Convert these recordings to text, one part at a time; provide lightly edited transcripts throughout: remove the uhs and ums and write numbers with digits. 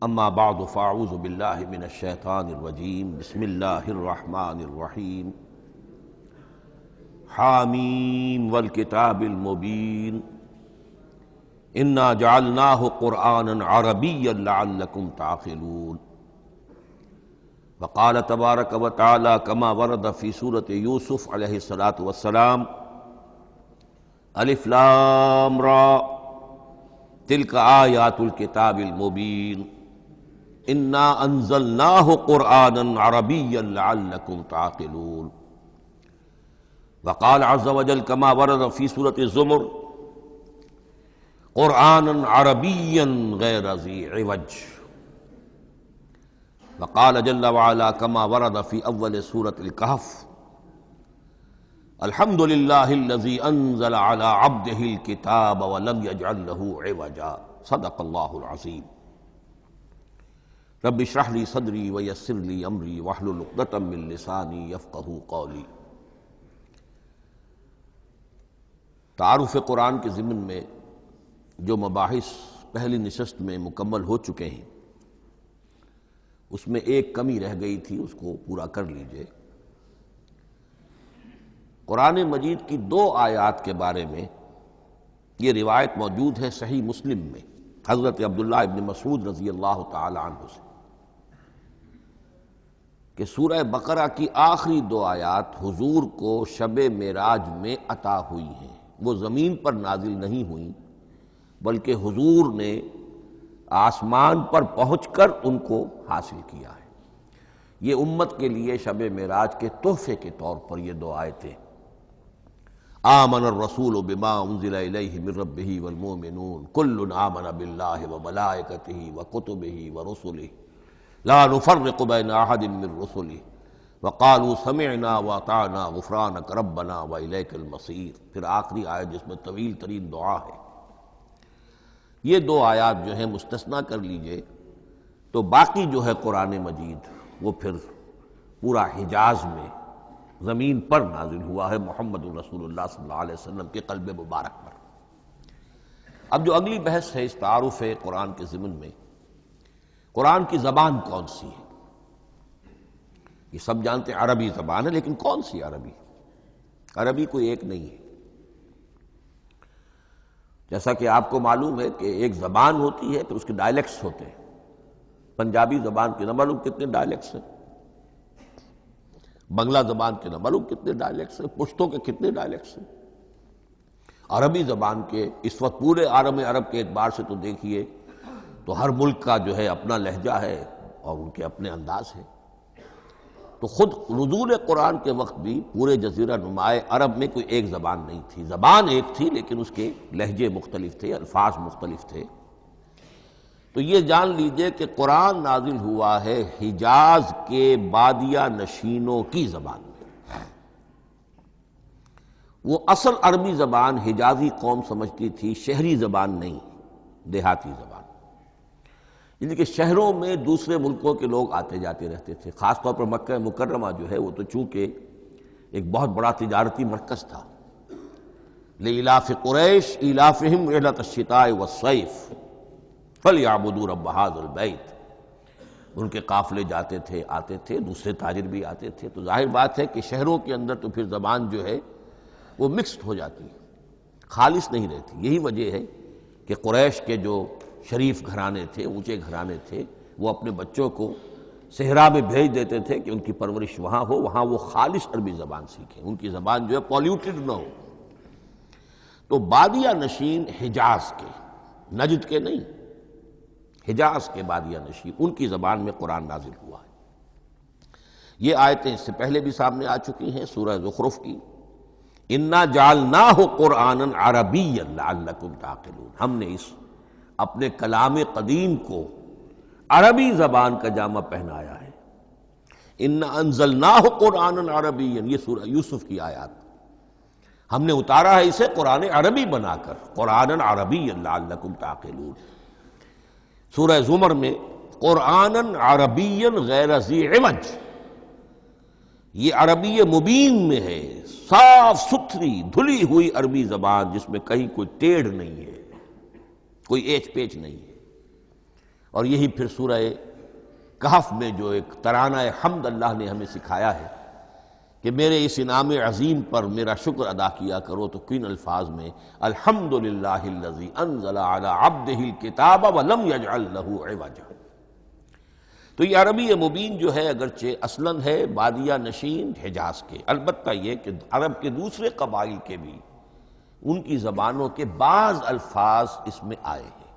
اما بعد فاعوذ باللہ من الشیطان الرجیم بسم اللہ الرحمن الرحیم حامیم والکتاب المبین انا جعلناہ قرآنا عربیا لعلکم تعقلون وقال تبارک وتعالی کما ورد فی سورۃ یوسف علیہ السلام الف لام را تلک آیات الکتاب المبین انا انزلناہ قرآنا عربیا لعلکم تعقلون وقال عز وجل کما ورد فی سورۃ الزمر قرآنا عربیا غیر ذی عوج وقال جل وعلا کما ورد فی اول سورۃ الکہف الحمد للہ الذی انزل علی عبدہ الکتاب ولم یجعل لہ عوجا صدق اللہ العظیم رب اشرح لی صدری ویسر لی امری واحلل عقدۃ من لسانی یفقہوا قولی۔ تعارف قرآن کے ضمن میں جو مباحث پہلی نشست میں مکمل ہو چکے ہیں اس میں ایک کمی رہ گئی تھی، اس کو پورا کر لیجئے۔ قرآن مجید کی 2 آیات کے بارے میں یہ روایت موجود ہے صحیح مسلم میں حضرت عبداللہ ابن مسعود رضی اللہ تعالی عنہ سے کہ سورہ بقرہ کی آخری 2 آیات حضور کو شب معراج میں عطا ہوئی ہیں، وہ زمین پر نازل نہیں ہوئیں بلکہ حضور نے آسمان پر پہنچ کر ان کو حاصل کیا ہے۔ یہ امت کے لیے شب معراج کے تحفے کے طور پر یہ 2 آیتیں آمن الرسول بما انزل الیہ من ربہ والمؤمنون کل آمن باللہ وملائکتہ وکتبہ ورسلہ لا نفرق بین احد من رسلہ وقالوا سمعنا واطعنا غفرانک ربنا والیک المصیر۔ پھر آخری آیت جس میں طویل ترین دعا ہے۔ یہ 2 آیات جو ہیں مستثنیٰ کر لیجئے تو باقی جو ہے قرآن مجید وہ پھر پورا حجاز میں زمین پر نازل ہوا ہے محمد رسول اللہ صلی اللہ علیہ وسلم کے قلب مبارک پر۔ اب جو اگلی بحث ہے اس تعارف قرآن کے ضمن میں، قرآن کی زبان کون سی ہے؟ یہ سب جانتے ہیں عربی زبان ہے، لیکن کون سی عربی؟ عربی کوئی ایک نہیں ہے۔ جیسا کہ آپ کو معلوم ہے کہ ایک زبان ہوتی ہے پھر اس کے ڈائلیکٹس ہوتے ہیں۔ پنجابی زبان کے نہ معلوم کتنے ڈائلیکٹس ہیں، بنگلہ زبان کے نہ معلوم کتنے ڈائلیکٹس ہیں، پشتو کے کتنے ڈائلیکٹس ہیں۔ عربی زبان کے اس وقت پورے عالم عرب کے اعتبار سے تو دیکھیے تو ہر ملک کا جو ہے اپنا لہجہ ہے اور ان کے اپنے انداز ہے۔ تو خود نزول قرآن کے وقت بھی پورے جزیرہ نمائے عرب میں کوئی ایک زبان نہیں تھی، زبان ایک تھی لیکن اس کے لہجے مختلف تھے، الفاظ مختلف تھے۔ تو یہ جان لیجئے کہ قرآن نازل ہوا ہے حجاز کے بادیہ نشینوں کی زبان میں۔ وہ اصل عربی زبان حجازی قوم سمجھتی تھی، شہری زبان نہیں، دیہاتی زبان۔ یعنی کہ شہروں میں دوسرے ملکوں کے لوگ آتے جاتے رہتے تھے، خاص طور پر مکہ مکرمہ جو ہے وہ تو چونکہ ایک بہت بڑا تجارتی مرکز تھا۔ لإلاف قریش ایلافہم رحلۃ الشتاء والصیف فلیعبدوا رب ھذا البیت۔ ان کے قافلے جاتے تھے، آتے تھے، دوسرے تاجر بھی آتے تھے، تو ظاہر بات ہے کہ شہروں کے اندر تو پھر زبان جو ہے وہ مکسڈ ہو جاتی ہے، خالص نہیں رہتی۔ یہی وجہ ہے کہ قریش کے جو شریف گھرانے تھے، اونچے گھرانے تھے، وہ اپنے بچوں کو صحرا میں بھیج دیتے تھے کہ ان کی پرورش وہاں ہو، وہاں وہ خالص عربی زبان سیکھیں، ان کی زبان جو ہے پولیوٹڈ نہ ہو۔ تو بادیہ نشین حجاز کے، نجد کے نہیں، حجاز کے بادیہ نشین، ان کی زبان میں قرآن نازل ہوا ہے۔ یہ آیتیں اس سے پہلے بھی سامنے آ چکی ہیں سورہ زخرف کی، انا جعلناہ قرآنا عربیا لعلکم تعقلون۔ ہم نے اس اپنے کلام قدیم کو عربی زبان کا جامہ پہنایا ہے۔ انا انزلناہ قرآنا عربیا، یہ سورہ یوسف کی آیات، ہم نے اتارا ہے اسے قرآن عربی بنا کر، قرآنا عربیا لعلکم تعقلون۔ سورہ زمر میں قرآنا عربیا غیر ذی عوج، یہ عربی مبین میں ہے، صاف ستھری دھلی ہوئی عربی زبان جس میں کہیں کوئی ٹیڑھ نہیں ہے، کوئی ایچ پیچ نہیں ہے۔ اور یہی پھر سورہ کہف میں جو ایک ترانہ حمد اللہ نے ہمیں سکھایا ہے کہ میرے اس انعام عظیم پر میرا شکر ادا کیا کرو، تو کن الفاظ میں الحمدللہ الذی انزل علی عبدہ الکتاب ولم یجعل لہ عوجا۔ تو یہ عربی مبین جو ہے اگرچہ اصلاً ہے بادیہ نشین حجاز کے، البتہ یہ کہ عرب کے دوسرے قبائل کے بھی ان کی زبانوں کے بعض الفاظ اس میں آئے ہیں۔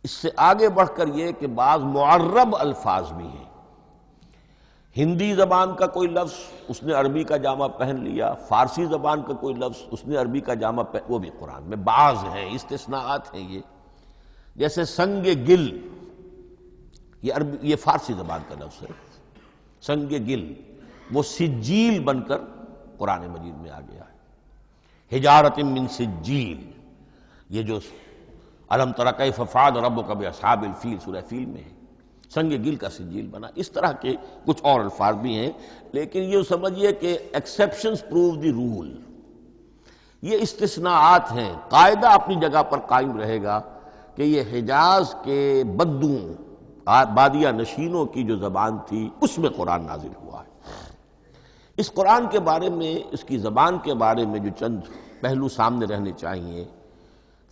اس سے آگے بڑھ کر یہ کہ بعض معرب الفاظ بھی ہیں۔ ہندی زبان کا کوئی لفظ اس نے عربی کا جامہ پہن لیا، فارسی زبان کا کوئی لفظ اس نے عربی کا جامہ پہن، وہ بھی قرآن میں بعض ہیں، استثناءات ہیں یہ۔ جیسے سنگ گل، یہ فارسی زبان کا لفظ ہے، سنگ گل، وہ سجیل بن کر قرآن مجید میں آ گیا ہے۔ حجارۃ من سجیل، یہ جو الم تر کیف فعل ربک باصحاب الفیل سورہ فیل میں ہے، سنگ گل کا سجیل بنا۔ اس طرح کے کچھ اور الفاظ بھی ہیں، لیکن یہ سمجھیے کہ ایکسیپشنز پروو دی رول، یہ استثناءات ہیں، قاعدہ اپنی جگہ پر قائم رہے گا کہ یہ حجاز کے بدوؤں بادیہ نشینوں کی جو زبان تھی اس میں قرآن نازل ہوا ہے۔ اس قرآن کے بارے میں، اس کی زبان کے بارے میں جو چند پہلو سامنے رہنے چاہیے،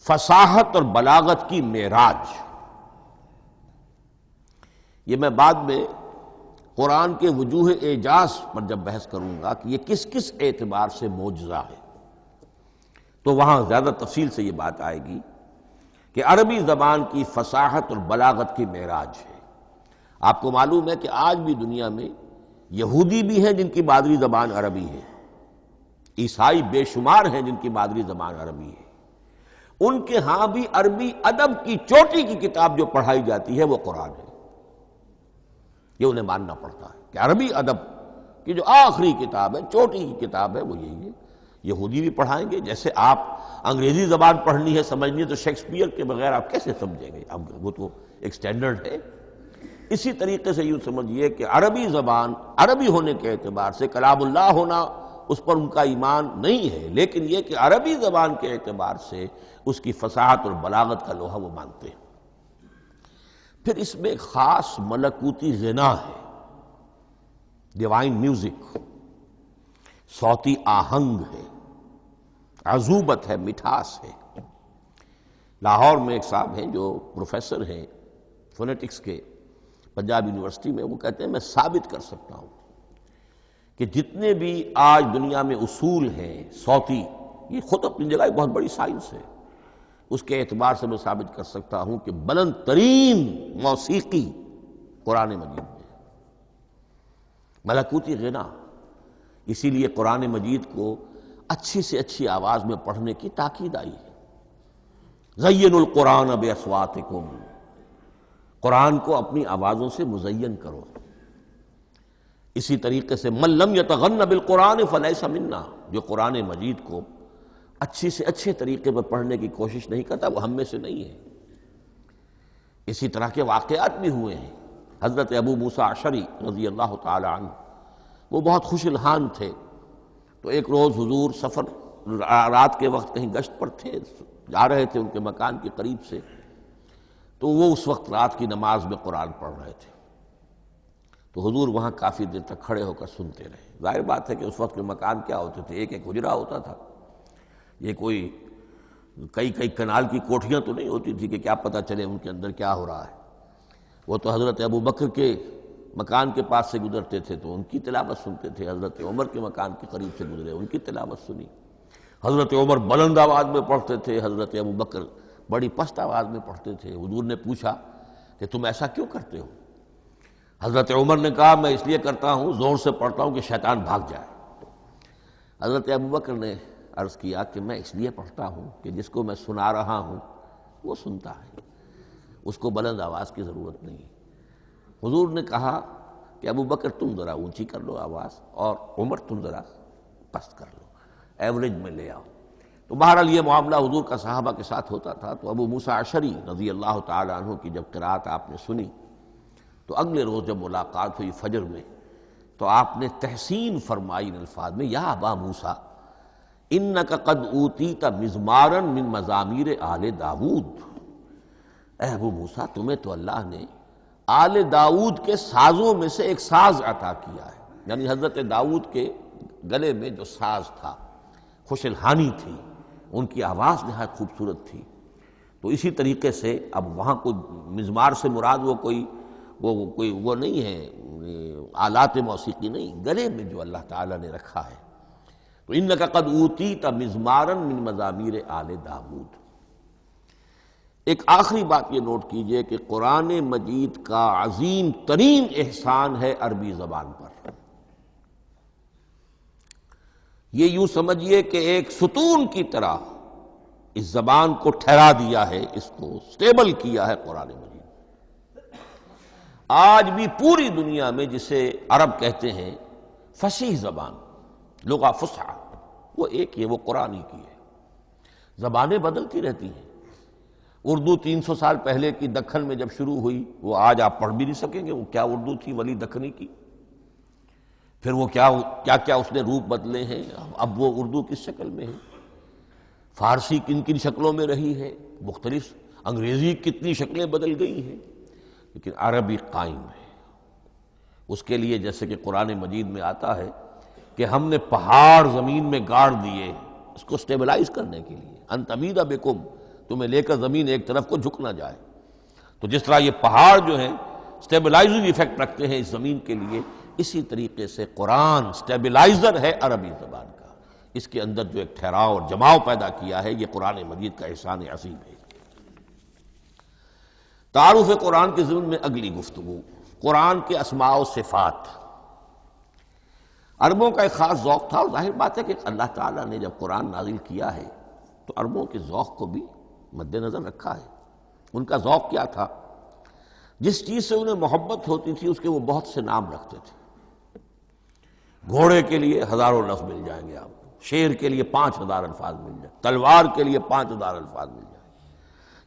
فصاحت اور بلاغت کی معراج۔ یہ میں بعد میں قرآن کے وجوہ اعجاز پر جب بحث کروں گا کہ یہ کس کس اعتبار سے معجزہ ہے، تو وہاں زیادہ تفصیل سے یہ بات آئے گی کہ عربی زبان کی فصاحت اور بلاغت کی معراج ہے۔ آپ کو معلوم ہے کہ آج بھی دنیا میں یہودی بھی ہیں جن کی مادری زبان عربی ہے، عیسائی بے شمار ہیں جن کی مادری زبان عربی ہے، ان کے ہاں بھی عربی ادب کی چوٹی کی کتاب جو پڑھائی جاتی ہے وہ قرآن ہے۔ یہ انہیں ماننا پڑتا ہے کہ عربی ادب کی جو آخری کتاب ہے، چوٹی کی کتاب ہے، وہ یہی ہے۔ یہودی بھی پڑھائیں گے، جیسے آپ انگریزی زبان پڑھنی ہے، سمجھنی ہے، تو شیکسپیئر کے بغیر آپ کیسے سمجھیں گے؟ اب وہ تو ایک سٹینڈرڈ ہے۔ اسی طریقے سے یوں سمجھیے کہ عربی زبان عربی ہونے کے اعتبار سے کلام اللہ ہونا اس پر ان کا ایمان نہیں ہے، لیکن یہ کہ عربی زبان کے اعتبار سے اس کی فصاحت اور بلاغت کا لوہا وہ مانتے ہیں۔ پھر اس میں ایک خاص ملکوتی غنا ہے، ڈیوائن میوزک، صوتی آہنگ ہے، عذوبت ہے، مٹھاس ہے۔ لاہور میں ایک صاحب ہیں جو پروفیسر ہیں فونیٹکس کے پنجاب یونیورسٹی میں، وہ کہتے ہیں میں ثابت کر سکتا ہوں کہ جتنے بھی آج دنیا میں اصول ہیں صوتی، یہ خود اپنی جگہ ایک بہت بڑی سائنس ہے، اس کے اعتبار سے میں ثابت کر سکتا ہوں کہ بلند ترین موسیقی قرآن مجید میں ہے، ملکوتی غنا۔ اسی لیے قرآن مجید کو اچھی سے اچھی آواز میں پڑھنے کی تاکید آئی ہے۔ زینوا القرآن باصواتکم، قرآن کو اپنی آوازوں سے مزین کرو۔ اسی طریقے سے من لم یتغن بالقرآن فلیس منا، جو قرآن مجید کو اچھی سے اچھے طریقے پر پڑھنے کی کوشش نہیں کرتا وہ ہم میں سے نہیں ہے۔ اسی طرح کے واقعات بھی ہوئے ہیں۔ حضرت ابو موسیٰ اشعری رضی اللہ تعالی عنہ، وہ بہت خوش الحان تھے، تو ایک روز حضور سفر رات کے وقت کہیں گشت پر تھے، جا رہے تھے ان کے مکان کے قریب سے، تو وہ اس وقت رات کی نماز میں قرآن پڑھ رہے تھے، تو حضور وہاں کافی دیر تک کھڑے ہو کر سنتے رہے۔ ظاہر بات ہے کہ اس وقت کے مکان کیا ہوتے تھے، ایک ایک حجرہ ہوتا تھا، یہ کوئی کئی کنال کی کوٹھیاں تو نہیں ہوتی تھی کہ کیا پتہ چلے ان کے اندر کیا ہو رہا ہے۔ وہ تو حضرت ابو بکر کے مکان کے پاس سے گزرتے تھے تو ان کی تلاوت سنتے تھے، حضرت عمر کے مکان کے قریب سے گزرے ان کی تلاوت سنی۔ حضرت عمر بلند آواز میں پڑھتے تھے، حضرت ابو بکر بڑی پست آواز میں پڑھتے تھے۔ حضور نے پوچھا کہ تم ایسا کیوں کرتے ہو؟ حضرت عمر نے کہا میں اس لیے کرتا ہوں، زور سے پڑھتا ہوں کہ شیطان بھاگ جائے۔ حضرت ابو بکر نے عرض کیا کہ میں اس لیے پڑھتا ہوں کہ جس کو میں سنا رہا ہوں وہ سنتا ہے، اس کو بلند آواز کی ضرورت نہیں۔ حضور نے کہا کہ ابو بکر تم ذرا اونچی کر لو آواز، اور عمر تم ذرا پست کر لو، ایوریج میں لے آؤ۔ تو بہرحال یہ معاملہ حضور کا صحابہ کے ساتھ ہوتا تھا۔ تو ابو موسیٰ اشعری رضی اللہ تعالی عنہ کی جب قرأت آپ نے سنی، تو اگلے روز جب ملاقات ہوئی فجر میں، تو آپ نے تحسین فرمائی ان الفاظ میں، یا ابا موسیٰ انک قد اوتیت مزمارا من مزامیر آل داود، اے ابو موسیٰ تمہیں تو اللہ نے آل داؤد کے سازوں میں سے ایک ساز عطا کیا ہے، یعنی حضرت داؤد کے گلے میں جو ساز تھا، خوش الحانی تھی، ان کی آواز نہایت خوبصورت تھی۔ تو اسی طریقے سے اب وہاں کوئی مزمار سے مراد وہ نہیں ہے، آلات موسیقی نہیں، گلے میں جو اللہ تعالیٰ نے رکھا ہے۔ تو انک قد اوتیت مزمارا من مزامیر آل داؤد۔ ایک آخری بات یہ نوٹ کیجئے کہ قرآن مجید کا عظیم ترین احسان ہے عربی زبان پر۔ یہ یوں سمجھیے کہ ایک ستون کی طرح اس زبان کو ٹھہرا دیا ہے، اس کو سٹیبل کیا ہے قرآن مجید۔ آج بھی پوری دنیا میں جسے عرب کہتے ہیں فصیح زبان، لغہ فصحی، وہ ایک ہے، وہ قرآن ہی کی ہے۔ زبانیں بدلتی رہتی ہیں۔ اردو 300 سال پہلے کی دکن میں جب شروع ہوئی، وہ آج آپ پڑھ بھی نہیں سکیں گے وہ کیا اردو تھی ولی دکنی کی، پھر وہ کیا اس نے روپ بدلے ہیں، اب وہ اردو کس شکل میں ہے، فارسی کن کن شکلوں میں رہی ہے، مختلف انگریزی کتنی شکلیں بدل گئی ہیں، لیکن عربی قائم ہے۔ اس کے لیے جیسے کہ قرآن مجید میں آتا ہے کہ ہم نے پہاڑ زمین میں گاڑ دیے اس کو سٹیبلائز کرنے کے لیے، ان تمید بکم، تمہیں لے کر زمین ایک طرف کو جھک نہ جائے۔ تو جس طرح یہ پہاڑ جو ہیں سٹیبلائزنگ ایفیکٹ رکھتے ہیں اس زمین کے لیے، اسی طریقے سے قرآن سٹیبلائزر ہے عربی زبان کا۔ اس کے اندر جو ایک ٹھہراؤ اور جماؤ پیدا کیا ہے، یہ قرآن مجید کا احسان عظیم ہے۔ تعارف قرآن کے ضمن میں اگلی گفتگو، قرآن کے اسماء و صفات۔ عربوں کا ایک خاص ذوق تھا، اور ظاہر بات ہے کہ اللہ تعالیٰ نے جب قرآن نازل کیا ہے تو عربوں کے ذوق کو بھی مد نظر رکھا ہے۔ ان کا ذوق کیا تھا؟ جس چیز سے انہیں محبت ہوتی تھی اس کے وہ بہت سے نام رکھتے تھے۔ گھوڑے کے لیے ہزاروں لفظ مل جائیں گے آپ کو، شیر کے لیے 5000 الفاظ مل جائیں، تلوار کے لیے 5000 الفاظ مل جائیں،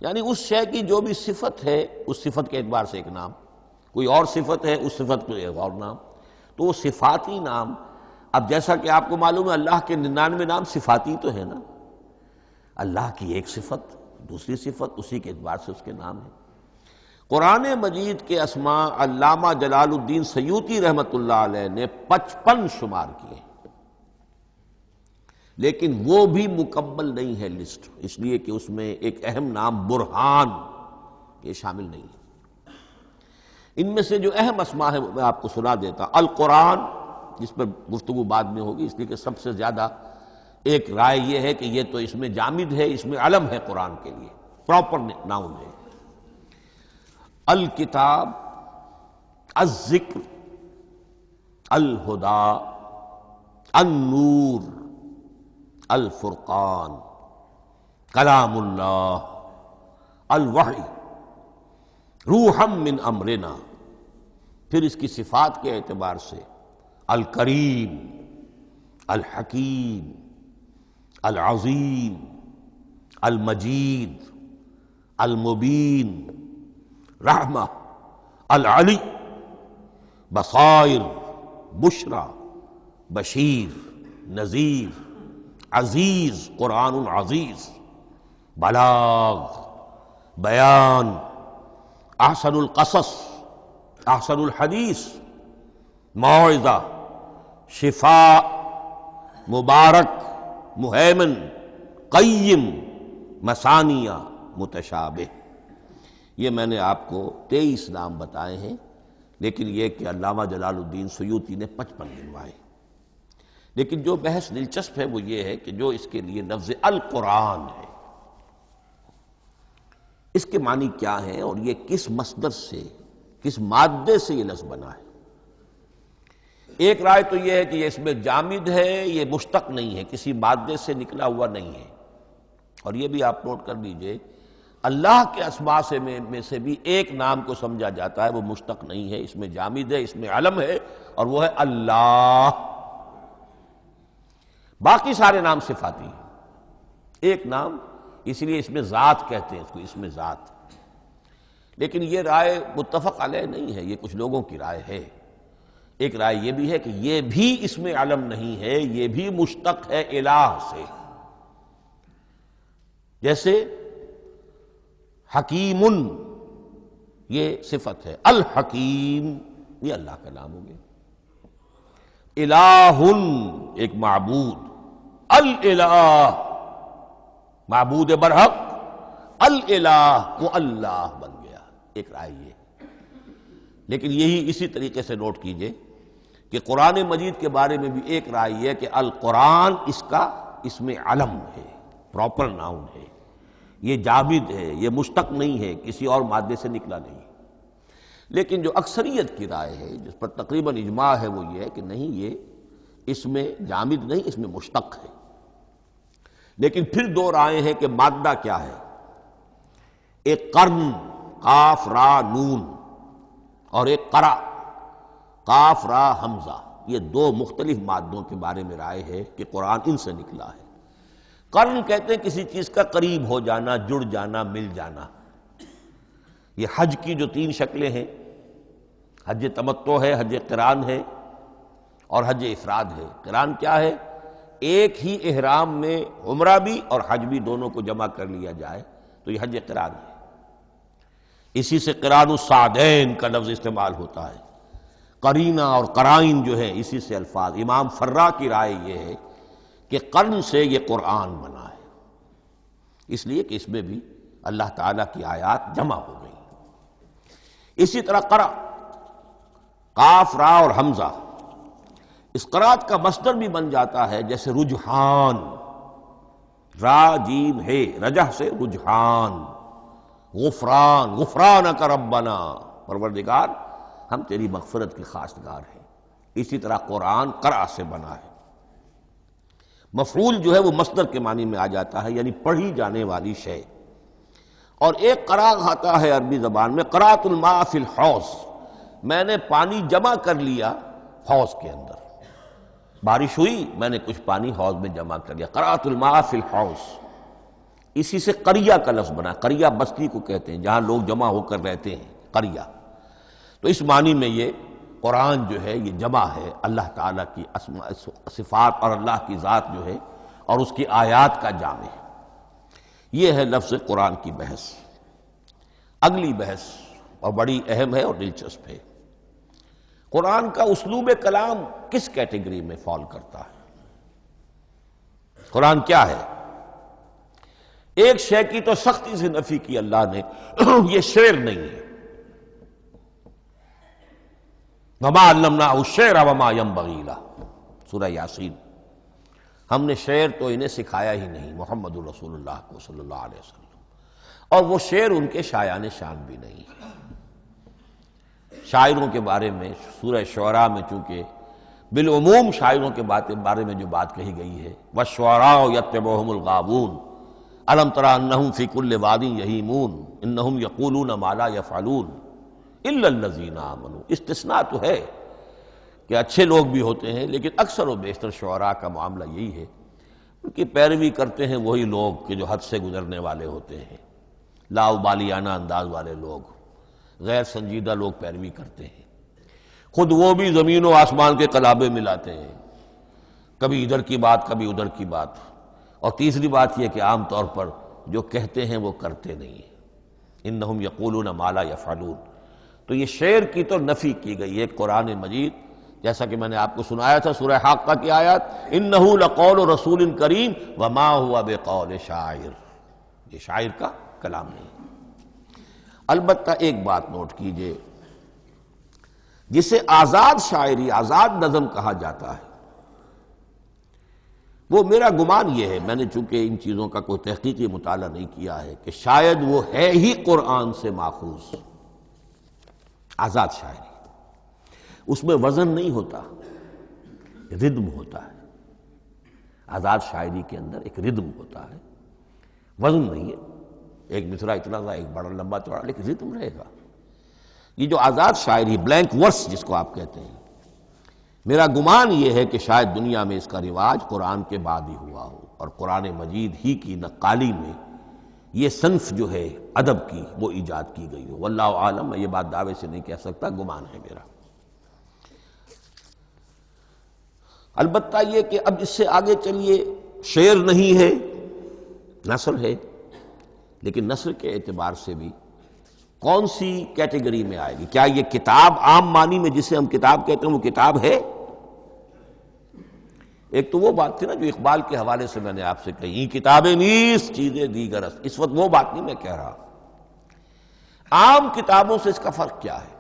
یعنی اس شے کی جو بھی صفت ہے اس صفت کے اعتبار سے ایک نام، کوئی اور صفت ہے اس صفت کو ایک اور نام، تو وہ صفاتی نام۔ اب جیسا کہ آپ کو معلوم ہے اللہ کے 99 نام صفاتی تو ہے نا، اللہ کی ایک صفت دوسری صفت، اسی کے اعتبار سے اس کے نام ہیں۔ قرآن مجید کے اسماء علامہ جلال الدین سیوطی رحمۃ اللہ علیہ نے 55 شمار کیے، لیکن وہ بھی مکمل نہیں ہے لسٹ، اس لیے کہ اس میں ایک اہم نام برہان یہ شامل نہیں ہے۔ ان میں سے جو اہم اسماء ہے وہ میں آپ کو سنا دیتا۔ القرآن، جس پر گفتگو بعد میں ہوگی، اس لیے کہ سب سے زیادہ ایک رائے یہ ہے کہ یہ تو اس میں جامد ہے، اس میں علم ہے قرآن کے لیے، پراپر ناؤن ہے۔ الکتاب، الذکر، الہدیٰ، النور، الفرقان، کلام اللہ، الوحی، روحا من امرنا۔ پھر اس کی صفات کے اعتبار سے الکریم، الحکیم، العظیم، المجید، المبین، رحمہ، العلی، بصائر، بشرا، بشیر، نذیر، عزیز، قرآن عزیز، بلاغ، بیان، احسن القصص، احسن الحدیث، موعظہ، شفاء، مبارک، مہیمن، قیم، مثانیہ، متشابہ۔ یہ میں نے آپ کو 23 نام بتائے ہیں، لیکن یہ کہ علامہ جلال الدین سیوطی نے 55 گنوائے۔ لیکن جو بحث دلچسپ ہے وہ یہ ہے کہ جو اس کے لیے لفظ القرآن ہے، اس کے معنی کیا ہیں اور یہ کس مصدر سے، کس مادے سے یہ لفظ بنا ہے۔ ایک رائے تو یہ ہے کہ یہ اس میں جامد ہے، یہ مشتق نہیں ہے، کسی مادے سے نکلا ہوا نہیں ہے۔ اور یہ بھی آپ نوٹ کر لیجئے، اللہ کے اسماء میں سے بھی ایک نام کو سمجھا جاتا ہے، وہ مشتق نہیں ہے، اس میں جامد ہے، اس میں علم ہے، اور وہ ہے اللہ۔ باقی سارے نام صفاتی ہیں، ایک نام، اس لیے اس میں ذات کہتے ہیں اس کو، اس میں ذات۔ لیکن یہ رائے متفق علیہ نہیں ہے، یہ کچھ لوگوں کی رائے ہے۔ ایک رائے یہ بھی ہے کہ یہ بھی اس میں علم نہیں ہے، یہ بھی مشتق ہے الہ سے۔ جیسے حکیم یہ صفت ہے، الحکیم یہ اللہ کا نام ہو گیا، الہ ایک معبود، الالہ معبود برحق، الالہ وہ اللہ بن گیا، ایک رائے یہ۔ لیکن یہی اسی طریقے سے نوٹ کیجئے کہ قرآن مجید کے بارے میں بھی ایک رائے یہ کہ القرآن اس کا اسم علم ہے، پراپر ناؤن ہے، یہ جامد ہے، یہ مشتق نہیں ہے، کسی اور مادے سے نکلا نہیں۔ لیکن جو اکثریت کی رائے ہے، جس پر تقریباً اجماع ہے، وہ یہ ہے کہ نہیں، یہ اس میں جامد نہیں، اس میں مشتق ہے۔ لیکن پھر دو رائے ہیں کہ مادہ کیا ہے۔ ایک قرن قاف را نون اور ایک قرا قاف را حمزہ، یہ دو مختلف مادوں کے بارے میں رائے ہے کہ قرآن ان سے نکلا ہے۔ قرن کہتے ہیں کسی چیز کا قریب ہو جانا، جڑ جانا، مل جانا۔ یہ حج کی جو تین شکلیں ہیں، حج تمتع ہے، حج قران ہے اور حج افراد ہے۔ قران کیا ہے؟ ایک ہی احرام میں عمرہ بھی اور حج بھی دونوں کو جمع کر لیا جائے تو یہ حج قران ہے۔ اسی سے قران الصعدین کا لفظ استعمال ہوتا ہے۔ قرینہ اور قرائن جو ہے اسی سے الفاظ۔ امام فرا کی رائے یہ ہے کہ قرن سے یہ قرآن بنا ہے، اس لیے کہ اس میں بھی اللہ تعالیٰ کی آیات جمع ہو گئی۔ اسی طرح قرأ قاف را اور حمزہ، اس قرات کا مصدر بھی بن جاتا ہے، جیسے رجحان، را جیم ہے، رجح سے رجحان، غفران، غفرانک ربنا، پروردگار ہم تیری مغفرت کے خواستگار ہیں۔ اسی طرح قرآن قرأ سے بنا ہے۔ مفعول جو ہے وہ مصدر کے معنی میں آ جاتا ہے، یعنی پڑھی جانے والی شے۔ اور ایک قرأ آتا ہے عربی زبان میں، قرأت الماء فی الحوض، میں نے پانی جمع کر لیا حوض کے اندر، بارش ہوئی میں نے کچھ پانی حوض میں جمع کر لیا، قرأت الماء فی الحوض۔ اسی سے قریہ کا لفظ بنا، قریہ بستی کو کہتے ہیں جہاں لوگ جمع ہو کر رہتے ہیں، قریہ۔ تو اس معنی میں یہ قرآن جو ہے یہ جمع ہے اللہ تعالیٰ کی اسماء صفات اور اللہ کی ذات جو ہے اور اس کی آیات کا جامع ہے۔ یہ ہے لفظ قرآن کی بحث۔ اگلی بحث اور بڑی اہم ہے اور دلچسپ ہے، قرآن کا اسلوب کلام کس کیٹیگری میں فال کرتا ہے؟ قرآن کیا ہے؟ ایک شے کی تو سختی سے نفی کی اللہ نے، یہ شعر نہیں ہے۔ وما علمناہ الشعر وما ينبغی لہ، سورہ یاسین۔ ہم نے شعر تو انہیں سکھایا ہی نہیں محمد الرسول اللہ کو صلی اللہ علیہ وسلم، اور وہ شعر ان کے شایان شان بھی نہیں۔ شاعروں کے بارے میں سورہ شعراء میں چونکہ بالعموم شاعروں کے بارے میں جو بات کہی گئی ہے، وَالشُّعَرَاءُ يَتَّبِعُهُمُ الْغَاوُونَ أَلَمْ تَرَ أَنَّهُمْ فِي كُلِّ وَادٍ يَهِيمُونَ إِنَّهُمْ يَقُولُونَ مَا لَا يَفْعَلُونَ إِلَّا الَّذِينَ آمَنُوا۔ استثناء تو ہے کہ اچھے لوگ بھی ہوتے ہیں، لیکن اکثر و بیشتر شعراء کا معاملہ یہی ہے، ان کی پیروی کرتے ہیں وہی لوگ کہ جو حد سے گزرنے والے ہوتے ہیں، لاؤبالیانہ انداز والے لوگ، غیر سنجیدہ لوگ پیروی کرتے ہیں۔ خود وہ بھی زمین و آسمان کے قلابے ملاتے ہیں، کبھی ادھر کی بات کبھی ادھر کی بات۔ اور تیسری بات یہ کہ عام طور پر جو کہتے ہیں وہ کرتے نہیں ہیں، انہم یقولون ما لا یفعلون۔ تو یہ شعر کی تو نفی کی گئی ہے قرآن مجید، جیسا کہ میں نے آپ کو سنایا تھا سورہ حاقہ کی آیات، انہ لقول رسول کریم وما هو بقول شاعر، یہ شاعر کا کلام نہیں۔ البتہ ایک بات نوٹ کیجئے، جسے آزاد شاعری، آزاد نظم کہا جاتا ہے، وہ میرا گمان یہ ہے، میں نے چونکہ ان چیزوں کا کوئی تحقیقی مطالعہ نہیں کیا ہے، کہ شاید وہ ہے ہی قرآن سے ماخوذ آزاد شاعری۔ اس میں وزن نہیں ہوتا، ردم ہوتا ہے۔ آزاد شاعری کے اندر ایک ردم ہوتا ہے، وزن نہیں ہے، ایک مصرع اتنا سا، ایک بڑا لمبا چوڑا، لیکن ردم رہے گا۔ یہ جو آزاد شاعری، بلینک ورس جس کو آپ کہتے ہیں، میرا گمان یہ ہے کہ شاید دنیا میں اس کا رواج قرآن کے بعد ہی ہوا ہو، اور قرآن مجید ہی کی نقالی میں یہ صنف جو ہے ادب کی وہ ایجاد کی گئی ہو۔ واللہ عالم، میں یہ بات دعوے سے نہیں کہہ سکتا، گمان ہے میرا۔ البتہ یہ کہ اب اس سے آگے چلیے، شعر نہیں ہے، نثر ہے، لیکن نثر کے اعتبار سے بھی کون سی کیٹیگری میں آئے گی؟ کیا یہ کتاب عام معنی میں جسے ہم کتاب کہتے ہیں وہ کتاب ہے؟ ایک تو وہ بات تھی نا جو اقبال کے حوالے سے میں نے آپ سے کہی، کتابیں نیز چیزیں دیگر است، اس وقت وہ بات نہیں میں کہہ رہا۔ عام کتابوں سے اس کا فرق کیا ہے؟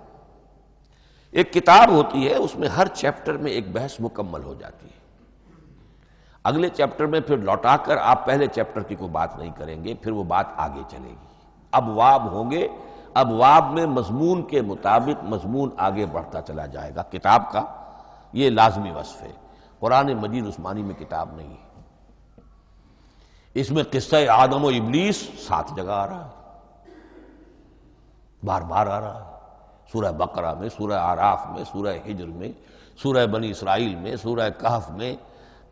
ایک کتاب ہوتی ہے، اس میں ہر چیپٹر میں ایک بحث مکمل ہو جاتی ہے، اگلے چیپٹر میں پھر لوٹا کر آپ پہلے چیپٹر کی کوئی بات نہیں کریں گے، پھر وہ بات آگے چلے گی، ابواب ہوں گے، ابواب میں مضمون کے مطابق مضمون آگے بڑھتا چلا جائے گا۔ کتاب کا یہ لازمی وصف ہے۔ قرآن مجید عثمانی میں کتاب نہیں ہے، اس میں قصہ آدم و ابلیس 7 جگہ آ رہا ہے، بار بار آ رہا ہے، سورہ بقرہ میں، سورہ اعراف میں، سورہ ہجر میں، سورہ بنی اسرائیل میں، سورہ کہف میں،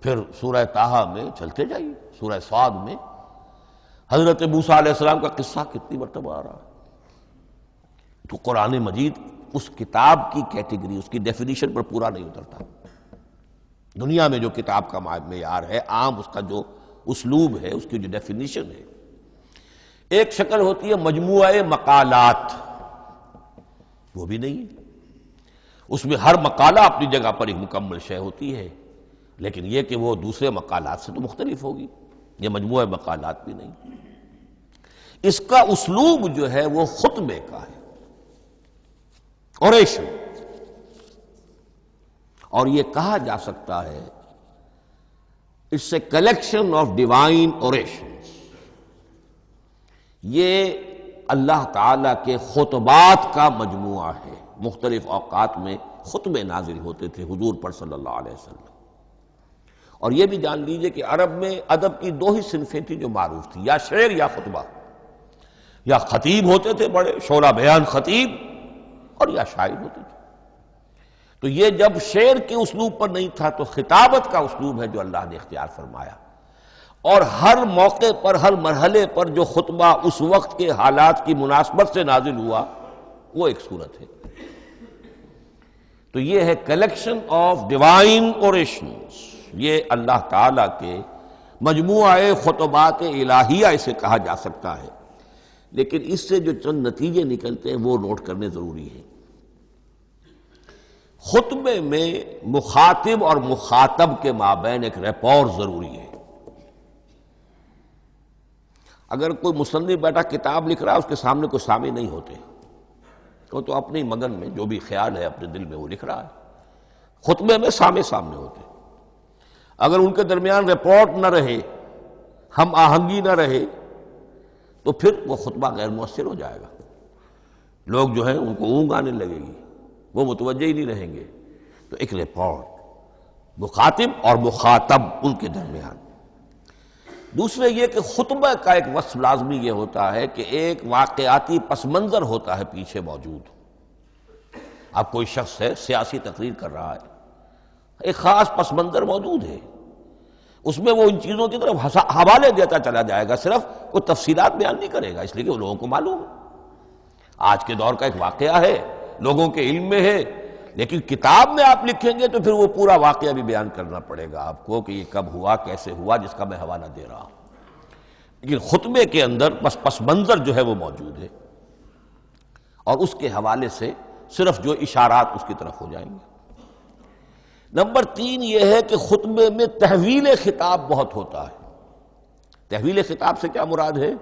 پھر سورہ طٰہٰ میں، چلتے جائیے، سورہ صاد میں حضرت موسیٰ علیہ السلام کا قصہ کتنی مرتبہ آ رہا ہے۔ تو قرآن مجید اس کتاب کی کیٹیگری، اس کی ڈیفینیشن پر پورا نہیں اترتا۔ دنیا میں جو کتاب کا معیار ہے، عام اس کا جو اسلوب ہے، اس کی جو ڈیفینیشن ہے، ایک شکل ہوتی ہے مجموعہ مقالات، وہ بھی نہیں ہے، اس میں ہر مقالہ اپنی جگہ پر ایک مکمل شے ہوتی ہے، لیکن یہ کہ وہ دوسرے مقالات سے تو مختلف ہوگی، یہ مجموعہ مقالات بھی نہیں۔ اس کا اسلوب جو ہے وہ خطبے کا ہے، اوریشن، اور یہ کہا جا سکتا ہے it's a collection of divine orations, یہ اللہ تعالی کے خطبات کا مجموعہ ہے۔ مختلف اوقات میں خطبے نازل ہوتے تھے حضور پر صلی اللہ علیہ وسلم، اور یہ بھی جان لیجئے کہ عرب میں ادب کی 2 ہی صنفیں تھیں جو معروف تھیں، یا شعر یا خطبہ، یا خطیب ہوتے تھے بڑے شعرا بیان خطیب، اور یا شاعر ہوتے تھے۔ تو یہ جب شعر کے اسلوب پر نہیں تھا تو خطابت کا اسلوب ہے جو اللہ نے اختیار فرمایا، اور ہر موقع پر، ہر مرحلے پر جو خطبہ اس وقت کے حالات کی مناسبت سے نازل ہوا وہ ایک صورت ہے۔ تو یہ ہے کلیکشن آف ڈیوائن اوریشنز، یہ اللہ تعالی کے مجموعہ خطبات الہیہ اسے کہا جا سکتا ہے، لیکن اس سے جو چند نتیجے نکلتے ہیں وہ نوٹ کرنے ضروری ہیں۔ خطبے میں مخاطب اور مخاطب کے مابین ایک ریپور ضروری ہے۔ اگر کوئی مصنف بیٹا کتاب لکھ رہا ہے، اس کے سامنے کوئی سامع نہیں ہوتے، وہ تو اپنی مگن میں جو بھی خیال ہے اپنے دل میں وہ لکھ رہا ہے۔ خطبے میں سامع سامنے ہوتے، اگر ان کے درمیان رپورٹ نہ رہے، ہم آہنگی نہ رہے، تو پھر وہ خطبہ غیر مؤثر ہو جائے گا، لوگ جو ہیں ان کو اونگ آنے لگے گی، وہ متوجہ ہی نہیں رہیں گے۔ تو ایک رپورٹ مخاطب اور مخاطب ان کے درمیان۔ دوسرے یہ کہ خطبہ کا ایک وصف لازمی یہ ہوتا ہے کہ ایک واقعاتی پس منظر ہوتا ہے پیچھے موجود۔ اب کوئی شخص ہے سیاسی تقریر کر رہا ہے، ایک خاص پس منظر موجود ہے، اس میں وہ ان چیزوں کی طرف حوالے دیتا چلا جائے گا، صرف وہ تفصیلات بیان نہیں کرے گا، اس لیے کہ وہ لوگوں کو معلوم ہے آج کے دور کا ایک واقعہ ہے، لوگوں کے علم میں ہے، لیکن کتاب میں آپ لکھیں گے تو پھر وہ پورا واقعہ بھی بیان کرنا پڑے گا آپ کو کہ یہ کب ہوا، کیسے ہوا، جس کا میں حوالہ دے رہا ہوں۔ لیکن خطبے کے اندر بس پس منظر جو ہے وہ موجود ہے، اور اس کے حوالے سے صرف جو اشارات اس کی طرف ہو جائیں گے۔ نمبر 3 یہ ہے کہ خطبے میں تحویل خطاب بہت ہوتا ہے۔ تحویل خطاب سے کیا مراد ہے؟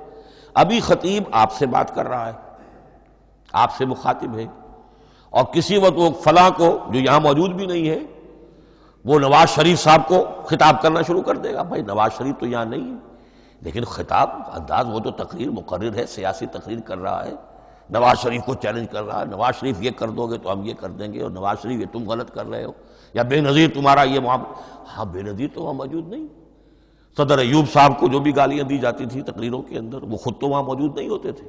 ابھی خطیب آپ سے بات کر رہا ہے، آپ سے مخاطب ہے، اور کسی وقت وہ فلاں کو جو یہاں موجود بھی نہیں ہے، وہ نواز شریف صاحب کو خطاب کرنا شروع کر دے گا۔ بھائی نواز شریف تو یہاں نہیں ہے، لیکن خطاب انداز وہ تو تقریر مقرر ہے، سیاسی تقریر کر رہا ہے، نواز شریف کو چیلنج کر رہا ہے، نواز شریف یہ کر دو گے تو ہم یہ کر دیں گے، اور نواز شریف یہ تم غلط کر رہے ہو، یا بے نظیر تمہارا یہ معاملہ۔ ہاں بے نظیر تو وہاں موجود نہیں، صدر ایوب صاحب کو جو بھی گالیاں دی جاتی تھی تقریروں کے اندر، وہ خود تو وہاں موجود نہیں ہوتے تھے۔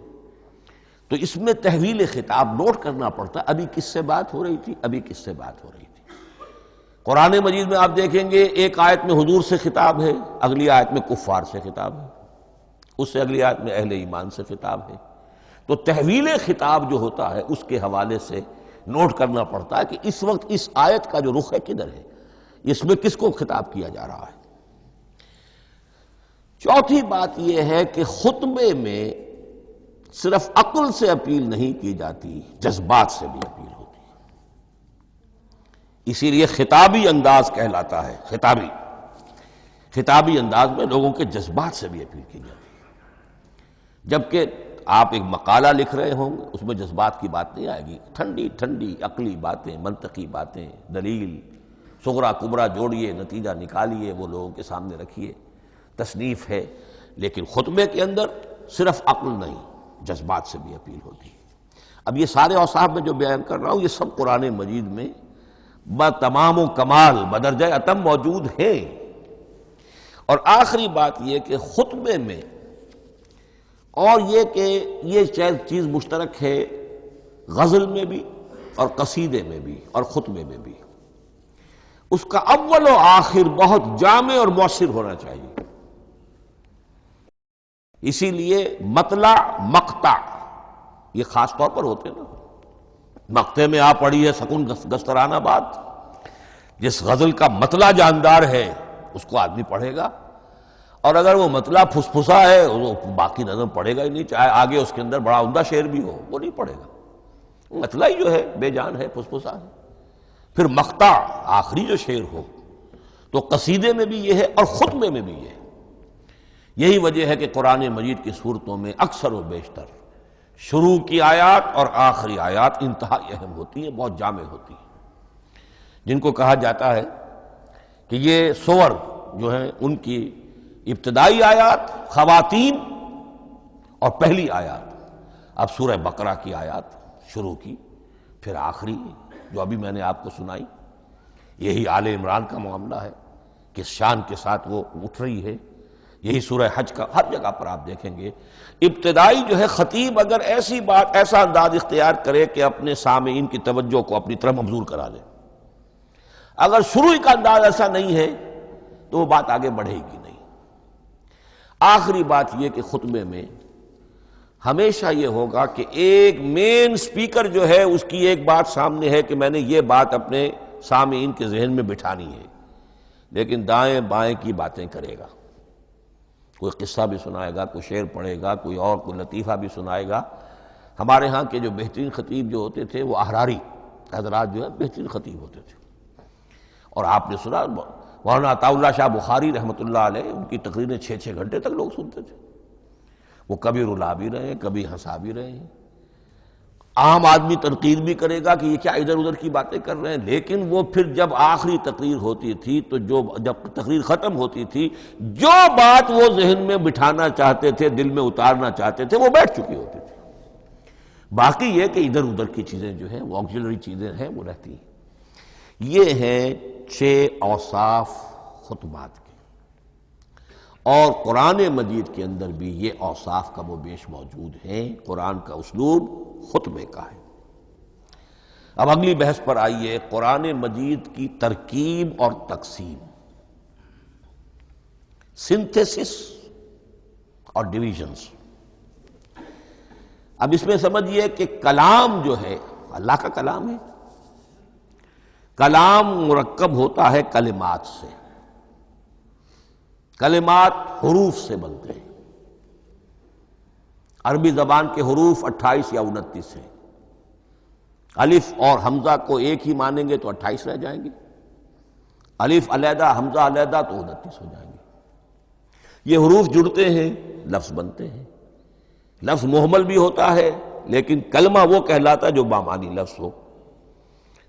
تو اس میں تحویل خطاب نوٹ کرنا پڑتا ہے، ابھی کس سے بات ہو رہی تھی، ابھی کس سے بات ہو رہی تھی۔ قرآن مجید میں آپ دیکھیں گے ایک آیت میں حضور سے خطاب ہے، اگلی آیت میں کفار سے خطاب ہے، اس سے اگلی آیت میں اہل ایمان سے خطاب ہے۔ تو تحویل خطاب جو ہوتا ہے اس کے حوالے سے نوٹ کرنا پڑتا ہے کہ اس وقت اس آیت کا جو رخ ہے کدھر ہے، اس میں کس کو خطاب کیا جا رہا ہے۔ چوتھی بات یہ ہے کہ خطبے میں صرف عقل سے اپیل نہیں کی جاتی، جذبات سے بھی اپیل ہوتی ہے۔ اسی لیے خطابی انداز کہلاتا ہے، خطابی انداز میں لوگوں کے جذبات سے بھی اپیل کی جاتی ہے۔ جبکہ آپ ایک مقالہ لکھ رہے ہوں گے، اس میں جذبات کی بات نہیں آئے گی، ٹھنڈی ٹھنڈی عقلی باتیں، منطقی باتیں، دلیل صغرا کبرا جوڑیے، نتیجہ نکالیے، وہ لوگوں کے سامنے رکھیے، تصنیف ہے۔ لیکن خطبے کے اندر صرف عقل نہیں، جذبات سے بھی اپیل ہوتی ہے۔ اب یہ سارے اوصاف میں جو بیان کر رہا ہوں، یہ سب قرآن مجید میں بتمام و کمال بدرجہ اتم موجود ہیں۔ اور آخری بات یہ کہ خطبے میں، اور یہ کہ یہ چیز مشترک ہے غزل میں بھی اور قصیدے میں بھی اور خطبے میں بھی، اس کا اول و آخر بہت جامع اور مؤثر ہونا چاہیے۔ اسی لیے مطلع مقطع یہ خاص طور پر ہوتے ہیں نا۔ مقطع میں آپ پڑھی ہے سکون گسترانہ بات، جس غزل کا مطلع جاندار ہے اس کو آدمی پڑھے گا، اور اگر وہ مطلع پھسپھسا ہے وہ باقی نظم پڑھے گا ہی نہیں، چاہے آگے اس کے اندر بڑا عمدہ شعر بھی ہو وہ نہیں پڑھے گا۔ مطلع ہی جو ہے بے جان ہے، پھسپھسا ہے۔ پھر مقطع آخری جو شعر ہو، تو قصیدے میں بھی یہ ہے اور خطبے میں بھی یہ ہے۔ یہی وجہ ہے کہ قرآن مجید کی صورتوں میں اکثر و بیشتر شروع کی آیات اور آخری آیات انتہائی اہم ہوتی ہیں، بہت جامع ہوتی ہیں، جن کو کہا جاتا ہے کہ یہ سور جو ہیں ان کی ابتدائی آیات، خواتین اور پہلی آیات۔ اب سورہ بقرہ کی آیات شروع کی، پھر آخری جو ابھی میں نے آپ کو سنائی، یہی آل عمران کا معاملہ ہے، کس شان کے ساتھ وہ اٹھ رہی ہے۔ یہی سورہ حج کا ہر جگہ پر آپ دیکھیں گے ابتدائی جو ہے خطیب اگر ایسی بات، ایسا انداز اختیار کرے کہ اپنے سامعین کی توجہ کو اپنی طرف مبذول کرا دے، اگر شروع کا انداز ایسا نہیں ہے تو وہ بات آگے بڑھے گی نہیں۔ آخری بات یہ کہ خطبے میں ہمیشہ یہ ہوگا کہ ایک مین سپیکر جو ہے اس کی ایک بات سامنے ہے کہ میں نے یہ بات اپنے سامعین کے ذہن میں بٹھانی ہے، لیکن دائیں بائیں کی باتیں کرے گا، کوئی قصہ بھی سنائے گا، کوئی شعر پڑھے گا، کوئی اور کوئی لطیفہ بھی سنائے گا۔ ہمارے ہاں کے جو بہترین خطیب جو ہوتے تھے وہ احراری حضرات جو ہے بہترین خطیب ہوتے تھے، اور آپ نے سنا مولانا عطا اللہ شاہ بخاری رحمۃ اللہ علیہ، ان کی تقریریں 6 گھنٹے تک لوگ سنتے تھے۔ وہ کبھی رلا بھی رہے ہیں، کبھی ہنسا بھی رہے ہیں۔ عام آدمی تنقید بھی کرے گا کہ یہ کیا ادھر ادھر کی باتیں کر رہے ہیں، لیکن وہ پھر جب آخری تقریر ہوتی تھی تو جب تقریر ختم ہوتی تھی، جو بات وہ ذہن میں بٹھانا چاہتے تھے، دل میں اتارنا چاہتے تھے، وہ بیٹھ چکی ہوتی تھی۔ باقی یہ کہ ادھر ادھر کی چیزیں جو ہیں وہ آکسیلری چیزیں ہیں وہ رہتی ہیں۔ یہ ہیں 6 اوصاف خطبات کے، اور قرآن مجید کے اندر بھی یہ اوصاف کم و بیش موجود ہیں۔ قرآن کا اسلوب خطبے کا ہے۔ اب اگلی بحث پر آئیے، قرآن مجید کی ترکیب اور تقسیم، سنتھیسس اور ڈویژنز۔ اب اس میں سمجھیے کہ کلام جو ہے اللہ کا کلام ہے، کلام مرکب ہوتا ہے کلمات سے، کلمات حروف سے بنتے ہیں۔ عربی زبان کے حروف 28 یا 29 ہیں۔ الف اور حمزہ کو ایک ہی مانیں گے تو 28 رہ جائیں گے، الف علیحدہ حمزہ علیحدہ تو 29 ہو جائیں گے۔ یہ حروف جڑتے ہیں، لفظ بنتے ہیں۔ لفظ محمل بھی ہوتا ہے، لیکن کلمہ وہ کہلاتا ہے جو بامانی لفظ ہو۔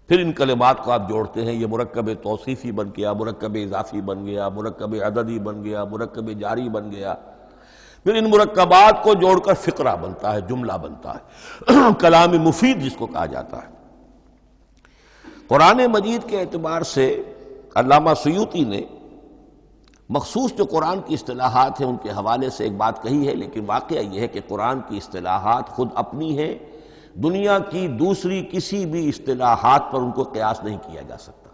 پھر ان کلمات کو آپ جوڑتے ہیں، یہ مرکب توصیفی بن گیا، مرکب اضافی بن گیا، مرکب عددی بن گیا، مرکب جاری بن گیا۔ پھر ان مرکبات کو جوڑ کر فقرہ بنتا ہے، جملہ بنتا ہے، کلام مفید جس کو کہا جاتا ہے۔ قرآن مجید کے اعتبار سے علامہ سیوطی نے مخصوص جو قرآن کی اصطلاحات ہیں ان کے حوالے سے ایک بات کہی ہے، لیکن واقعہ یہ ہے کہ قرآن کی اصطلاحات خود اپنی ہیں، دنیا کی دوسری کسی بھی اصطلاحات پر ان کو قیاس نہیں کیا جا سکتا۔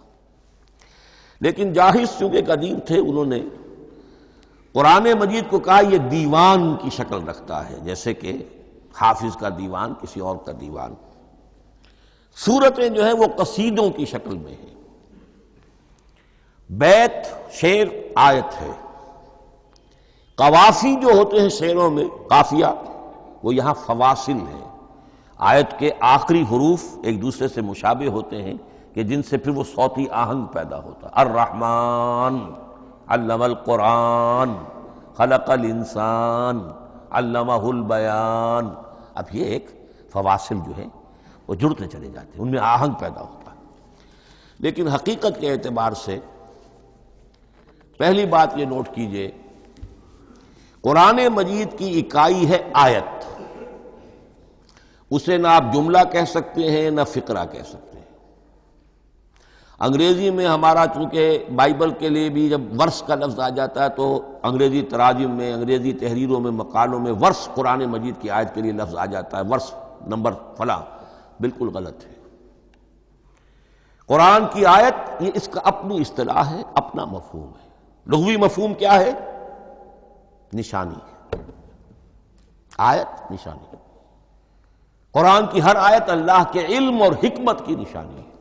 لیکن جاہز چونکہ قدیم تھے، انہوں نے قرآن مجید کو کہا یہ دیوان کی شکل رکھتا ہے، جیسے کہ حافظ کا دیوان کسی اور کا دیوان۔ سورتیں جو ہیں وہ قصیدوں کی شکل میں ہیں، بیت شعر آیت ہے۔ قوافی جو ہوتے ہیں شعروں میں، قافیہ، وہ یہاں فواصل ہیں، آیت کے آخری حروف ایک دوسرے سے مشابہ ہوتے ہیں کہ جن سے پھر وہ صوتی آہنگ پیدا ہوتا ہے۔ الرحمن علم القرآن خلق الانسان علمہ البیان۔ اب یہ ایک فواصل جو ہے وہ جڑتے چلے جاتے ہیں، ان میں آہنگ پیدا ہوتا ہے۔ لیکن حقیقت کے اعتبار سے پہلی بات یہ نوٹ کیجئے، قرآن مجید کی اکائی ہے آیت، اسے نہ آپ جملہ کہہ سکتے ہیں نہ فقرہ کہہ سکتے ہیں۔ انگریزی میں ہمارا چونکہ بائبل کے لیے بھی جب ورس کا لفظ آ جاتا ہے تو انگریزی تراجم میں، انگریزی تحریروں میں، مقالوں میں ورس قرآن مجید کی آیت کے لیے لفظ آ جاتا ہے، ورس نمبر فلاں، بالکل غلط ہے۔ قرآن کی آیت یہ اس کا اپنی اصطلاح ہے، اپنا مفہوم ہے۔ لغوی مفہوم کیا ہے؟ نشانی، آیت نشانی۔ قرآن کی ہر آیت اللہ کے علم اور حکمت کی نشانی ہے۔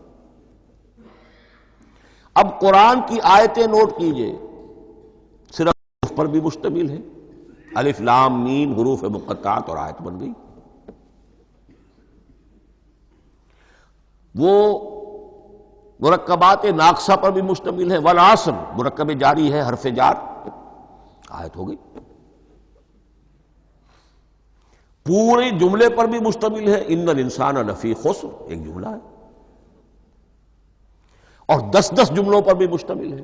اب قرآن کی آیتیں نوٹ کیجئے، صرف حروف پر بھی مشتمل ہے، الف لام میم حروف مقطعات اور آیت بن گئی۔ وہ مرکبات ناقصہ پر بھی مشتمل ہے، والعصر مرکب جاری ہے، حرف جار، آیت ہو گئی۔ پورے جملے پر بھی مشتمل ہے، ان الانسان لفی خسر، ایک جملہ ہے، اور 10 جملوں پر بھی مشتمل ہے۔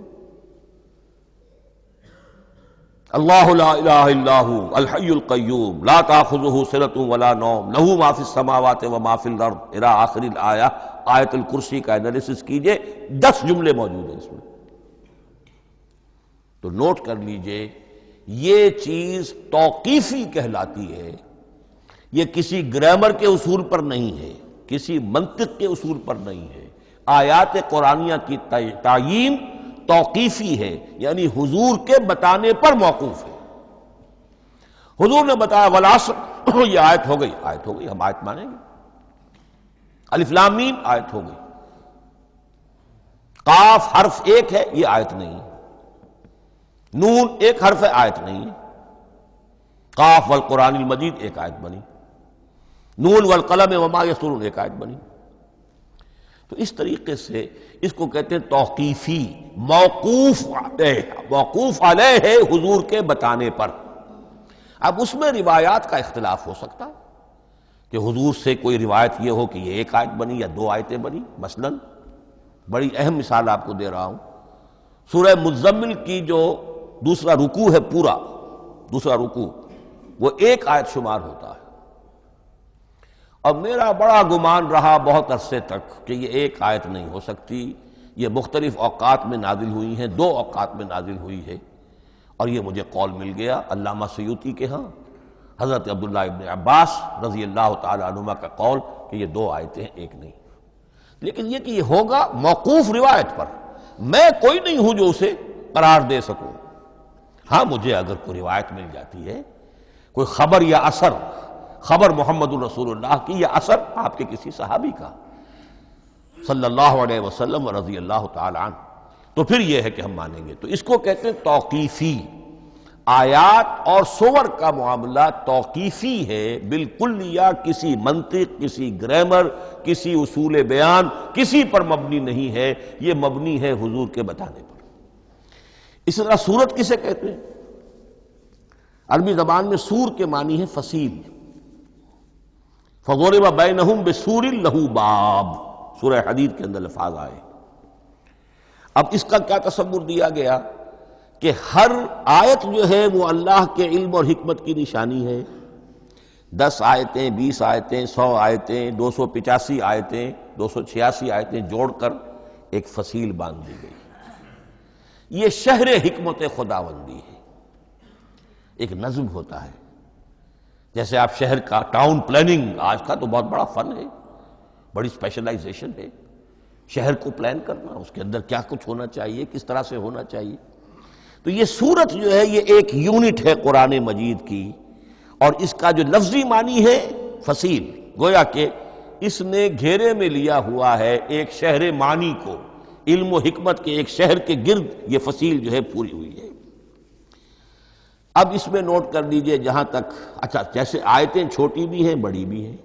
اللہ لا الہ الا ھو الحی القیوم لا تاخذہ سنۃ ولا نوم لہ ما فی السماوات وما فی الارض الی آخر الآیہ۔ آیت الکرسی کا انالیسس کیجئے، 10 جملے موجود ہیں اس میں۔ تو نوٹ کر لیجئے، یہ چیز توقیفی کہلاتی ہے، یہ کسی گرامر کے اصول پر نہیں ہے، کسی منطق کے اصول پر نہیں ہے۔ آیات قرآنیہ کی تعیین توقیفی ہے، یعنی حضور کے بتانے پر موقوف ہے۔ حضور نے بتایا والعصر، یہ آیت ہو گئی، آیت ہو گئی، ہم آیت مانیں گے۔ الف لام میم آیت ہو گئی۔ قاف حرف ایک ہے، یہ آیت نہیں ہے۔ نون ایک حرف ہے، آیت نہیں ہے۔ قاف والقرآن المجید ایک آیت بنی، نون والقلم وما یسطرون ایک آیت بنی۔ تو اس طریقے سے اس کو کہتے ہیں توقیفی، موقوف علیہ ہے حضور کے بتانے پر۔ اب اس میں روایات کا اختلاف ہو سکتا ہے کہ حضور سے کوئی روایت یہ ہو کہ یہ ایک آیت بنی یا 2 آیتیں بنی۔ مثلا بڑی اہم مثال آپ کو دے رہا ہوں، سورہ مزمل کی جو دوسرا رکوع ہے، پورا دوسرا رکوع، وہ 1 آیت شمار ہوتا ہے۔ اور میرا بڑا گمان رہا بہت عرصے تک کہ یہ 1 آیت نہیں ہو سکتی، یہ مختلف اوقات میں نازل ہوئی ہیں، 2 اوقات میں نازل ہوئی ہے۔ اور یہ مجھے قول مل گیا علامہ سیوطی کے ہاں، حضرت عبداللہ ابن عباس رضی اللہ تعالی عنہما کا قول کہ یہ 2 آیتیں ہیں، 1 نہیں۔ لیکن یہ کہ یہ ہوگا موقوف روایت پر، میں کوئی نہیں ہوں جو اسے قرار دے سکوں۔ ہاں مجھے اگر کوئی روایت مل جاتی ہے، کوئی خبر یا اثر، خبر محمد الرسول اللہ کی یا اثر آپ کے کسی صحابی کا صلی اللہ علیہ وسلم و رضی اللہ تعالی عنہ، تو پھر یہ ہے کہ ہم مانیں گے۔ تو اس کو کہتے ہیں توقیفی۔ آیات اور سور کا معاملہ توقیفی ہے بالکل، یا کسی منطق، کسی گرامر، کسی اصول بیان، کسی پر مبنی نہیں ہے، یہ مبنی ہے حضور کے بتانے پر۔ اس طرح سورت کسے کہتے ہیں؟ عربی زبان میں سور کے معنی ہے فصیل۔ فَضُرِبَ بَيْنَهُمْ بِسُورٍ لَهُ بَابٌ، سورہ حدید کے اندر الفاظ آئے۔ اب اس کا کیا تصور دیا گیا کہ ہر آیت جو ہے وہ اللہ کے علم اور حکمت کی نشانی ہے۔ 10 آیتیں، 20 آیتیں، 100 آیتیں، 285 آیتیں، 286 آیتیں جوڑ کر ایک فصیل باندھ دی گئی۔ یہ شہر حکمت خداوندی ہے۔ ایک نظم ہوتا ہے، جیسے آپ شہر کا ٹاؤن پلاننگ آج کا تو بہت بڑا فن ہے، بڑی اسپیشلائزیشن ہے، شہر کو پلان کرنا، اس کے اندر کیا کچھ ہونا چاہیے، کس طرح سے ہونا چاہیے۔ تو یہ سورت جو ہے یہ ایک یونٹ ہے قرآن مجید کی، اور اس کا جو لفظی معنی ہے فصیل، گویا کہ اس نے گھیرے میں لیا ہوا ہے ایک شہر معنی کو، علم و حکمت کے ایک شہر کے گرد یہ فصیل جو ہے پوری ہوئی ہے۔ اب اس میں نوٹ کر لیجئے جہاں تک، اچھا جیسے آیتیں چھوٹی بھی ہیں بڑی بھی ہیں،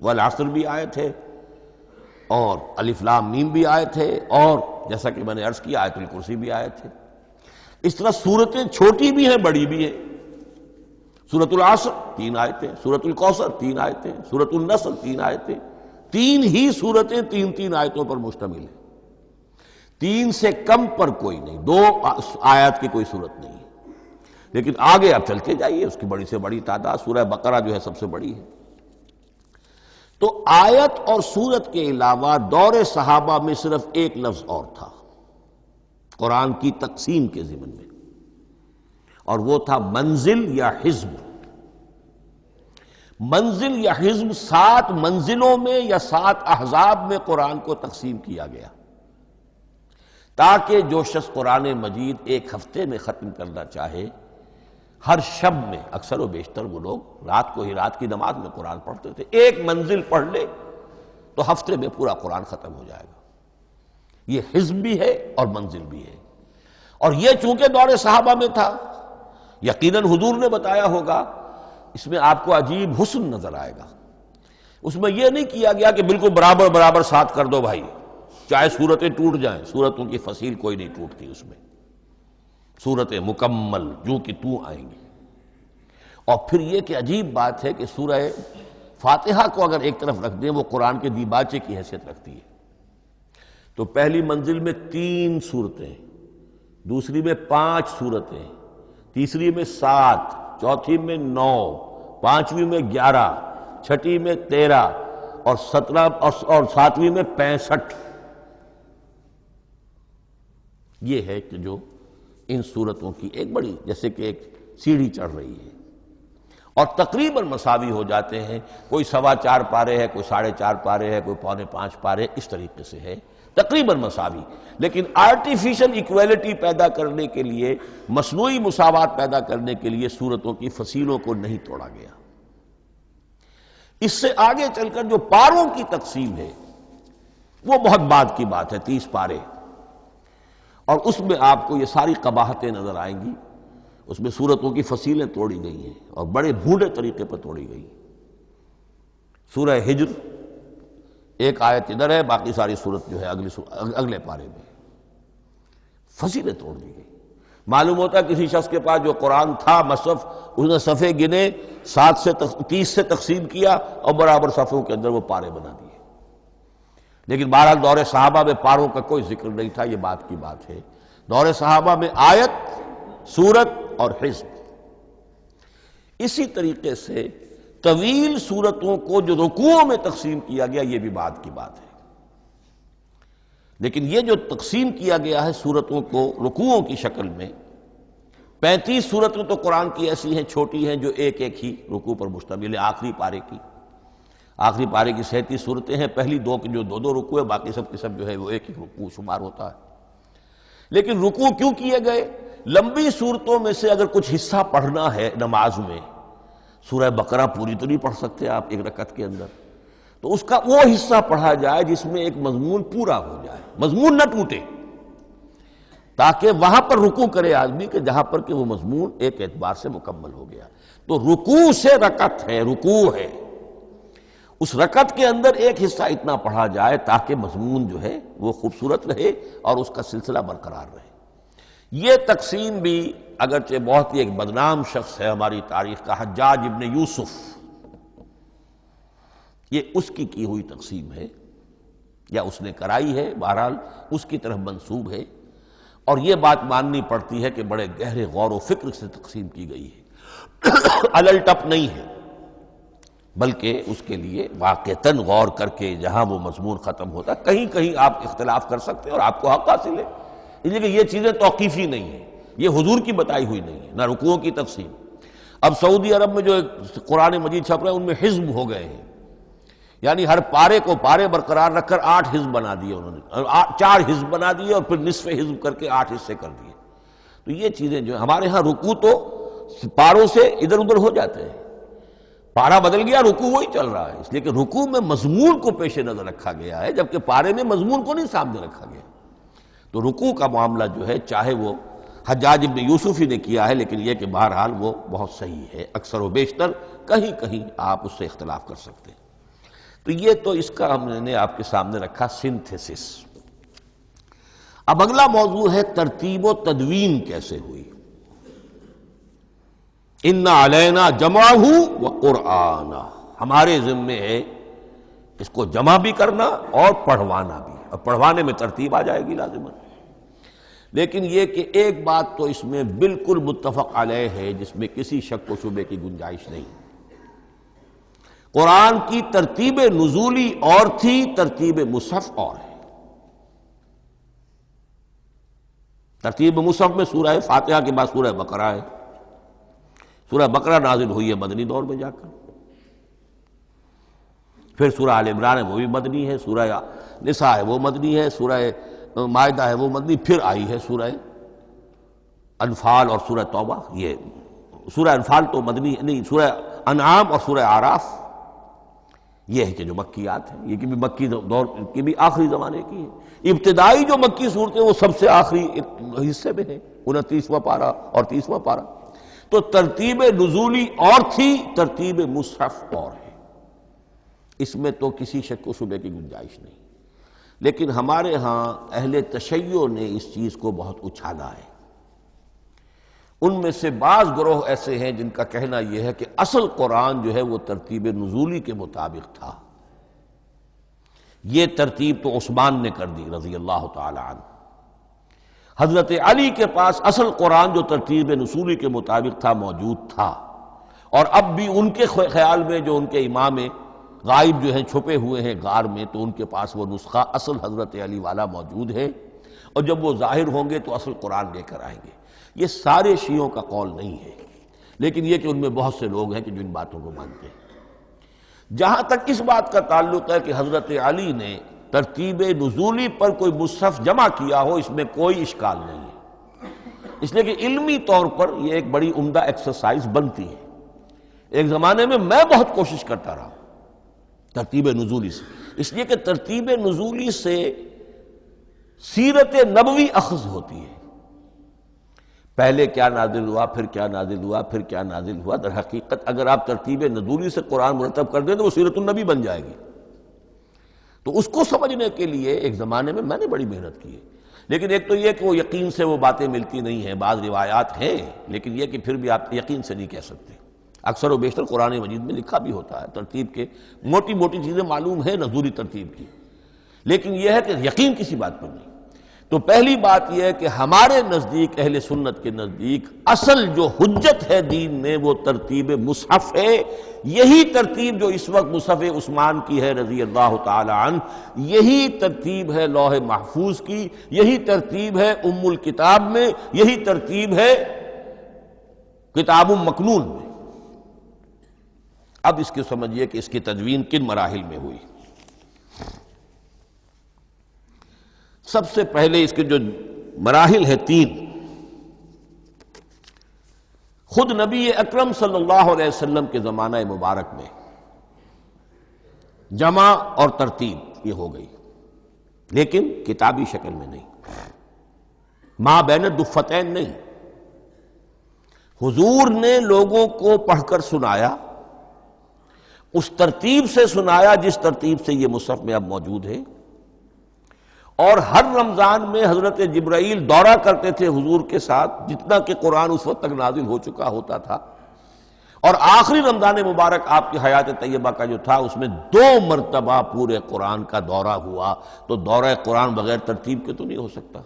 والعصر بھی آیت ہے اور الف لام میم بھی آیت ہے، اور جیسا کہ میں نے عرض کیا آیت الکرسی بھی آیت ہے۔ اس طرح صورتیں چھوٹی بھی ہیں بڑی بھی ہیں۔ سورۃ العصر 3 آیتیں، سورۃ الکوثر 3 آیتیں، سورۃ النصر 3 آیتیں، 3 ہی صورتیں 3 آیتوں پر مشتمل ہیں۔ 3 سے کم پر کوئی نہیں، 2 آیات کی کوئی صورت نہیں ہے۔ لیکن آگے آپ چلتے جائیے، اس کی بڑی سے بڑی تعداد سورہ بقرہ جو ہے سب سے بڑی ہے۔ تو آیت اور سورت کے علاوہ دور صحابہ میں صرف ایک لفظ اور تھا قرآن کی تقسیم کے ضمن میں، اور وہ تھا منزل یا حزب۔ منزل یا حزب 7 منزلوں میں یا 7 احزاب میں قرآن کو تقسیم کیا گیا، تاکہ جو شخص قرآن مجید ایک ہفتے میں ختم کرنا چاہے، ہر شب میں، اکثر و بیشتر وہ لوگ رات کو ہی رات کی نماز میں قرآن پڑھتے تھے، ایک منزل پڑھ لے تو ہفتے میں پورا قرآن ختم ہو جائے گا۔ یہ حزب بھی ہے اور منزل بھی ہے، اور یہ چونکہ دور صحابہ میں تھا، یقیناً حضور نے بتایا ہوگا، اس میں آپ کو عجیب حسن نظر آئے گا۔ اس میں یہ نہیں کیا گیا کہ بالکل برابر برابر 7 کر دو بھائی، چاہے صورتیں ٹوٹ جائیں، صورتوں کی فصیل کوئی نہیں ٹوٹتی، اس میں صورتیں مکمل جو کہ تو آئیں گی۔ اور پھر یہ کہ عجیب بات ہے کہ سورہ فاتحہ کو اگر ایک طرف رکھ دیں، وہ قرآن کے دیباچے کی حیثیت رکھتی ہے، تو پہلی منزل میں 3 صورتیں، دوسری میں 5 صورتیں، تیسری میں 7، چوتھی میں 9، پانچویں میں 11، چھٹی میں 13 اور 17 اور 7ویں میں 65۔ یہ ہے کہ جو ان صورتوں کی ایک بڑی جیسے کہ ایک سیڑھی چڑھ رہی ہے، اور تقریباً مساوی ہو جاتے ہیں، کوئی 4.25 پارے ہے، کوئی 4.5 پارے ہے، کوئی 4.25 پارے، اس طریقے سے ہے، تقریباً مساوی۔ لیکن آرٹیفیشل ایکویلٹی پیدا کرنے کے لیے، مصنوعی مساوات پیدا کرنے کے لیے صورتوں کی فصیلوں کو نہیں توڑا گیا۔ اس سے آگے چل کر جو پاروں کی تقسیم ہے وہ بہت بعد کی بات ہے، 30 پارے، اور اس میں آپ کو یہ ساری قباحتیں نظر آئیں گی۔ اس میں صورتوں کی فصیلیں توڑی گئی ہیں اور بڑے بھونڈے طریقے پر توڑی گئی۔ سورہ ہجر ایک آیت ادھر ہے، باقی ساری صورت جو ہے اگلے پارے میں فصیلیں توڑ دی گئی۔ معلوم ہوتا ہے کسی شخص کے پاس جو قرآن تھا مصحف، اس نے صفحے گنے، 7 سے 30 سے تقسیم کیا اور برابر صفحوں کے اندر وہ پارے بنا دیے۔ لیکن بہرحال دور صحابہ میں پاروں کا کوئی ذکر نہیں تھا، یہ بات کی بات ہے۔ دور صحابہ میں آیت، سورت اور حزب۔ اسی طریقے سے طویل سورتوں کو جو رکوعوں میں تقسیم کیا گیا، یہ بھی بات کی بات ہے۔ لیکن یہ جو تقسیم کیا گیا ہے سورتوں کو رکوعوں کی شکل میں، 35 صورتیں تو قرآن کی ایسی ہیں چھوٹی ہیں جو ایک ایک ہی رکوع پر مشتمل ہے۔ آخری پارے کی 37 صورتیں ہیں، پہلی 2 کی جو 2 رکوع ہے، باقی سب کی سب جو ہے وہ ایک ایک رکوع شمار ہوتا ہے۔ لیکن رکوع کیوں کیے گئے؟ لمبی صورتوں میں سے اگر کچھ حصہ پڑھنا ہے نماز میں، سورہ بقرہ پوری تو نہیں پڑھ سکتے آپ ایک رکعت کے اندر، تو اس کا وہ حصہ پڑھا جائے جس میں ایک مضمون پورا ہو جائے، مضمون نہ ٹوٹے، تاکہ وہاں پر رکوع کرے آدمی کہ جہاں پر کہ وہ مضمون ایک اعتبار سے مکمل ہو گیا۔ تو رکوع سے رکعت ہے، رکوع ہے، اس رکعت کے اندر ایک حصہ اتنا پڑھا جائے تاکہ مضمون جو ہے وہ خوبصورت رہے اور اس کا سلسلہ برقرار رہے۔ یہ تقسیم بھی اگرچہ بہت ہی ایک بدنام شخص ہے ہماری تاریخ کا، حجاج ابن یوسف، یہ اس کی ہوئی تقسیم ہے یا اس نے کرائی ہے، بہرحال اس کی طرف منسوب ہے، اور یہ بات ماننی پڑتی ہے کہ بڑے گہرے غور و فکر سے تقسیم کی گئی ہے، الل ٹپ نہیں ہے، بلکہ اس کے لیے واقعتاً غور کر کے جہاں وہ مضمون ختم ہوتا ہے، کہیں کہیں آپ اختلاف کر سکتے ہیں اور آپ کو حق حاصل ہے، اس لیے کہ یہ چیزیں توقیفی نہیں ہیں، یہ حضور کی بتائی ہوئی نہیں ہے، نہ رکوعوں کی تقسیم۔ اب سعودی عرب میں جو قرآن مجید چھپ رہے ہیں ان میں حزب ہو گئے ہیں، یعنی ہر پارے کو پارے برقرار رکھ کر 8 حزب بنا دیے انہوں نے، 4 حزب بنا دیے اور پھر نصف حزب کر کے 8 حصے کر دیے۔ تو یہ چیزیں جو ہمارے ہاں رکوع تو پاروں سے ادھر ادھر ہو جاتے ہیں، پارا بدل گیا رکوع وہی چل رہا ہے، اس لیے کہ رکوع میں مضمون کو پیش نظر رکھا گیا ہے، جبکہ پارے میں مضمون کو نہیں سامنے رکھا گیا۔ تو رکوع کا معاملہ جو ہے چاہے وہ حجاج ابن یوسف ہی نے کیا ہے، لیکن یہ کہ بہرحال وہ بہت صحیح ہے، اکثر و بیشتر کہیں کہیں آپ اس سے اختلاف کر سکتے ہیں۔ تو یہ تو اس کا ہم نے آپ کے سامنے رکھا سنتھیسس۔ اب اگلا موضوع ہے ترتیب و تدوین کیسے ہوئی۔ ان علینا جمعہ و قرآنہ، ہمارے ذمے ہے اس کو جمع بھی کرنا اور پڑھوانا بھی، اور پڑھوانے میں ترتیب آ جائے گی لازماً۔ لیکن یہ کہ ایک بات تو اس میں بالکل متفق علیہ ہے جس میں کسی شک و شبے کی گنجائش نہیں، قرآن کی ترتیب نزولی اور تھی، ترتیب مصحف اور ہے۔ ترتیب مصحف میں سورہ فاتحہ کے بعد سورہ بقرہ ہے، سورہ بقرہ نازل ہوئی ہے مدنی دور میں جا کر، پھر سورہ آل عمران ہے وہ بھی مدنی ہے، سورہ نساء ہے وہ مدنی ہے، سورہ مائدہ ہے وہ مدنی، پھر آئی ہے سورہ انفال اور سورہ توبہ۔ یہ سورہ انفال تو مدنی نہیں، سورہ انعام اور سورہ اعراف یہ ہے کہ جو مکیات ہیں، یہ کہ بھی مکی دور کی بھی آخری زمانے کی ہے۔ ابتدائی جو مکی صورتیں وہ سب سے آخری حصے میں ہیں، 29واں پارہ اور 30واں پارہ۔ تو ترتیب نزولی اور تھی، ترتیب مصحف اور ہے، اس میں تو کسی شک و شبے کی گنجائش نہیں۔ لیکن ہمارے ہاں اہل تشیع نے اس چیز کو بہت اچھالا ہے۔ ان میں سے بعض گروہ ایسے ہیں جن کا کہنا یہ ہے کہ اصل قرآن جو ہے وہ ترتیب نزولی کے مطابق تھا، یہ ترتیب تو عثمان نے کر دی رضی اللہ تعالی عنہ۔ حضرت علی کے پاس اصل قرآن جو ترتیب نزولی کے مطابق تھا موجود تھا، اور اب بھی ان کے خیال میں جو ان کے امام غائب جو ہیں چھپے ہوئے ہیں غار میں، تو ان کے پاس وہ نسخہ اصل حضرت علی والا موجود ہے، اور جب وہ ظاہر ہوں گے تو اصل قرآن لے کر آئیں گے۔ یہ سارے شیعوں کا قول نہیں ہے، لیکن یہ کہ ان میں بہت سے لوگ ہیں کہ جو ان باتوں کو مانتے ہیں۔ جہاں تک اس بات کا تعلق ہے کہ حضرت علی نے ترتیب نزولی پر کوئی مصحف جمع کیا ہو، اس میں کوئی اشکال نہیں ہے، اس لیے کہ علمی طور پر یہ ایک بڑی عمدہ ایکسرسائز بنتی ہے۔ ایک زمانے میں میں بہت کوشش کرتا رہا ترتیب نزولی سے، اس لیے کہ ترتیب نزولی سے سیرت نبوی اخذ ہوتی ہے، پہلے کیا نازل ہوا، پھر کیا نازل ہوا، پھر کیا نازل ہوا۔ در حقیقت اگر آپ ترتیب نزولی سے قرآن مرتب کر دیں تو وہ سیرت النبی بن جائے گی۔ تو اس کو سمجھنے کے لیے ایک زمانے میں نے بڑی محنت کی ہے، لیکن ایک تو یہ کہ وہ یقین سے وہ باتیں ملتی نہیں ہیں، بعض روایات ہیں، لیکن یہ کہ پھر بھی آپ یقین سے نہیں کہہ سکتے۔ اکثر و بیشتر قرآن مجید میں لکھا بھی ہوتا ہے، ترتیب کے موٹی موٹی چیزیں معلوم ہیں نزولی ترتیب کی، لیکن یہ ہے کہ یقین کسی بات پر نہیں۔ تو پہلی بات یہ ہے کہ ہمارے نزدیک، اہل سنت کے نزدیک، اصل جو حجت ہے دین میں وہ ترتیب مصحف ہے۔ یہی ترتیب جو اس وقت مصحف عثمان کی ہے رضی اللہ تعالی عنہ، یہی ترتیب ہے لوح محفوظ کی، یہی ترتیب ہے ام الکتاب میں، یہی ترتیب ہے کتاب مکنون میں۔ اب اس کے سمجھیے کہ اس کی تدوین کن مراحل میں ہوئی۔ سب سے پہلے اس کے جو مراحل ہیں 3، خود نبی اکرم صلی اللہ علیہ وسلم کے زمانہ مبارک میں جمع اور ترتیب یہ ہو گئی، لیکن کتابی شکل میں نہیں، ما بین الدفتین نہیں۔ حضور نے لوگوں کو پڑھ کر سنایا، اس ترتیب سے سنایا جس ترتیب سے یہ مصحف میں اب موجود ہے، اور ہر رمضان میں حضرت جبرائیل دورہ کرتے تھے حضور کے ساتھ، جتنا کہ قرآن اس وقت تک نازل ہو چکا ہوتا تھا، اور آخری رمضان مبارک آپ کی حیات طیبہ کا جو تھا اس میں 2 مرتبہ پورے قرآن کا دورہ ہوا۔ تو دورہ قرآن بغیر ترتیب کے تو نہیں ہو سکتا۔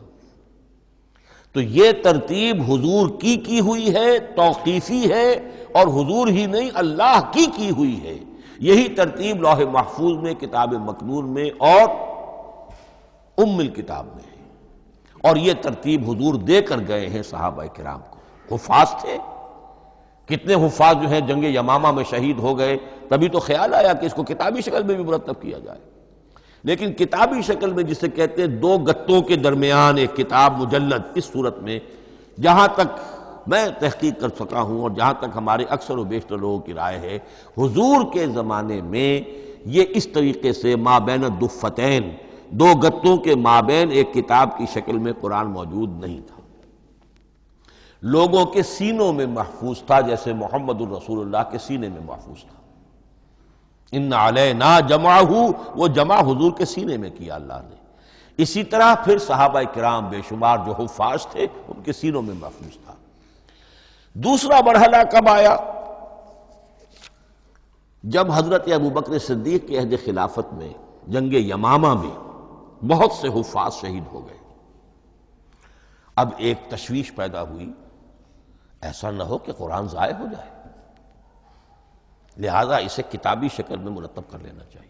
تو یہ ترتیب حضور کی ہوئی ہے، توقیفی ہے، اور حضور ہی نہیں اللہ کی ہوئی ہے۔ یہی ترتیب لوح محفوظ میں، کتاب مکنون میں اور ام الکتاب میں ہے، اور یہ ترتیب حضور دے کر گئے ہیں صحابہ کرام کو۔ حفاظ تھے، کتنے حفاظ جو ہیں جنگ یمامہ میں شہید ہو گئے، تبھی تو خیال آیا کہ اس کو کتابی شکل میں بھی مرتب کیا جائے۔ لیکن کتابی شکل میں جسے کہتے ہیں 2 گتوں کے درمیان ایک کتاب مجلد، اس صورت میں جہاں تک میں تحقیق کر سکا ہوں اور جہاں تک ہمارے اکثر و بیشتر لوگوں کی رائے ہے، حضور کے زمانے میں یہ اس طریقے سے ما بین الدفتین، 2 گتوں کے مابین ایک کتاب کی شکل میں قرآن موجود نہیں تھا۔ لوگوں کے سینوں میں محفوظ تھا، جیسے محمد الرسول اللہ کے سینے میں محفوظ تھا۔ ان علینا جمعہ، وہ جمع حضور کے سینے میں کیا اللہ نے۔ اسی طرح پھر صحابہ کرام بے شمار جو حفاظ تھے ان کے سینوں میں محفوظ تھا۔ دوسرا مرحلہ کب آیا؟ جب حضرت ابوبکر صدیق کے عہد خلافت میں جنگ یمامہ میں بہت سے حفاظ شہید ہو گئے۔ اب ایک تشویش پیدا ہوئی، ایسا نہ ہو کہ قرآن ضائع ہو جائے، لہذا اسے کتابی شکل میں مرتب کر لینا چاہیے۔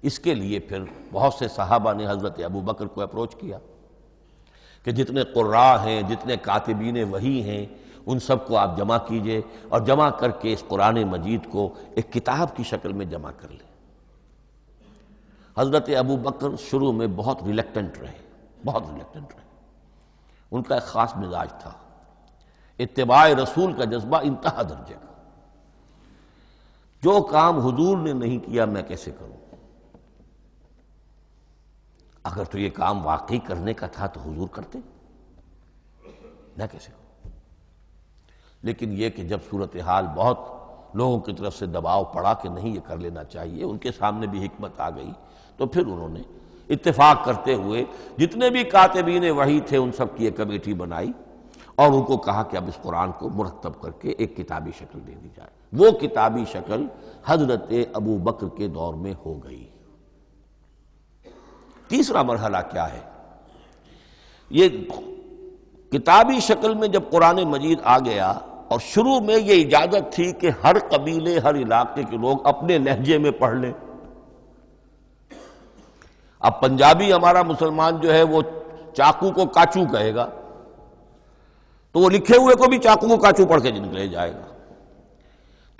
اس کے لیے پھر بہت سے صحابہ نے حضرت ابوبکر کو اپروچ کیا کہ جتنے قراء ہیں، جتنے کاتبین وحی ہیں، ان سب کو آپ جمع کیجئے اور جمع کر کے اس قرآن مجید کو ایک کتاب کی شکل میں جمع کر لیں۔ حضرت ابوبکر شروع میں بہت ریلیکٹنٹ رہے، ان کا ایک خاص مزاج تھا، اتباع رسول کا جذبہ انتہا درجے کا۔ جو کام حضور نے نہیں کیا میں کیسے کروں؟ اگر تو یہ کام واقعی کرنے کا تھا تو حضور کرتے، میں کیسے کروں؟ لیکن یہ کہ جب صورتحال بہت لوگوں کی طرف سے دباؤ پڑا کہ نہیں یہ کر لینا چاہیے، ان کے سامنے بھی حکمت آ گئی، تو پھر انہوں نے اتفاق کرتے ہوئے جتنے بھی کاتبین وحی تھے ان سب کی ایک کمیٹی بنائی اور ان کو کہا کہ اب اس قرآن کو مرتب کر کے ایک کتابی شکل دے دی جائے۔ وہ کتابی شکل حضرت ابوبکر کے دور میں ہو گئی۔ تیسرا مرحلہ کیا ہے؟ یہ کتابی شکل میں جب قرآن مجید آ گیا اور شروع میں یہ اجازت تھی کہ ہر قبیلے، ہر علاقے کے لوگ اپنے لہجے میں پڑھ لیں۔ اب پنجابی ہمارا مسلمان جو ہے وہ چاقو کو کاچو کہے گا تو وہ لکھے ہوئے کو بھی چاقو کو کاچو پڑھ کے نکلے جائے گا۔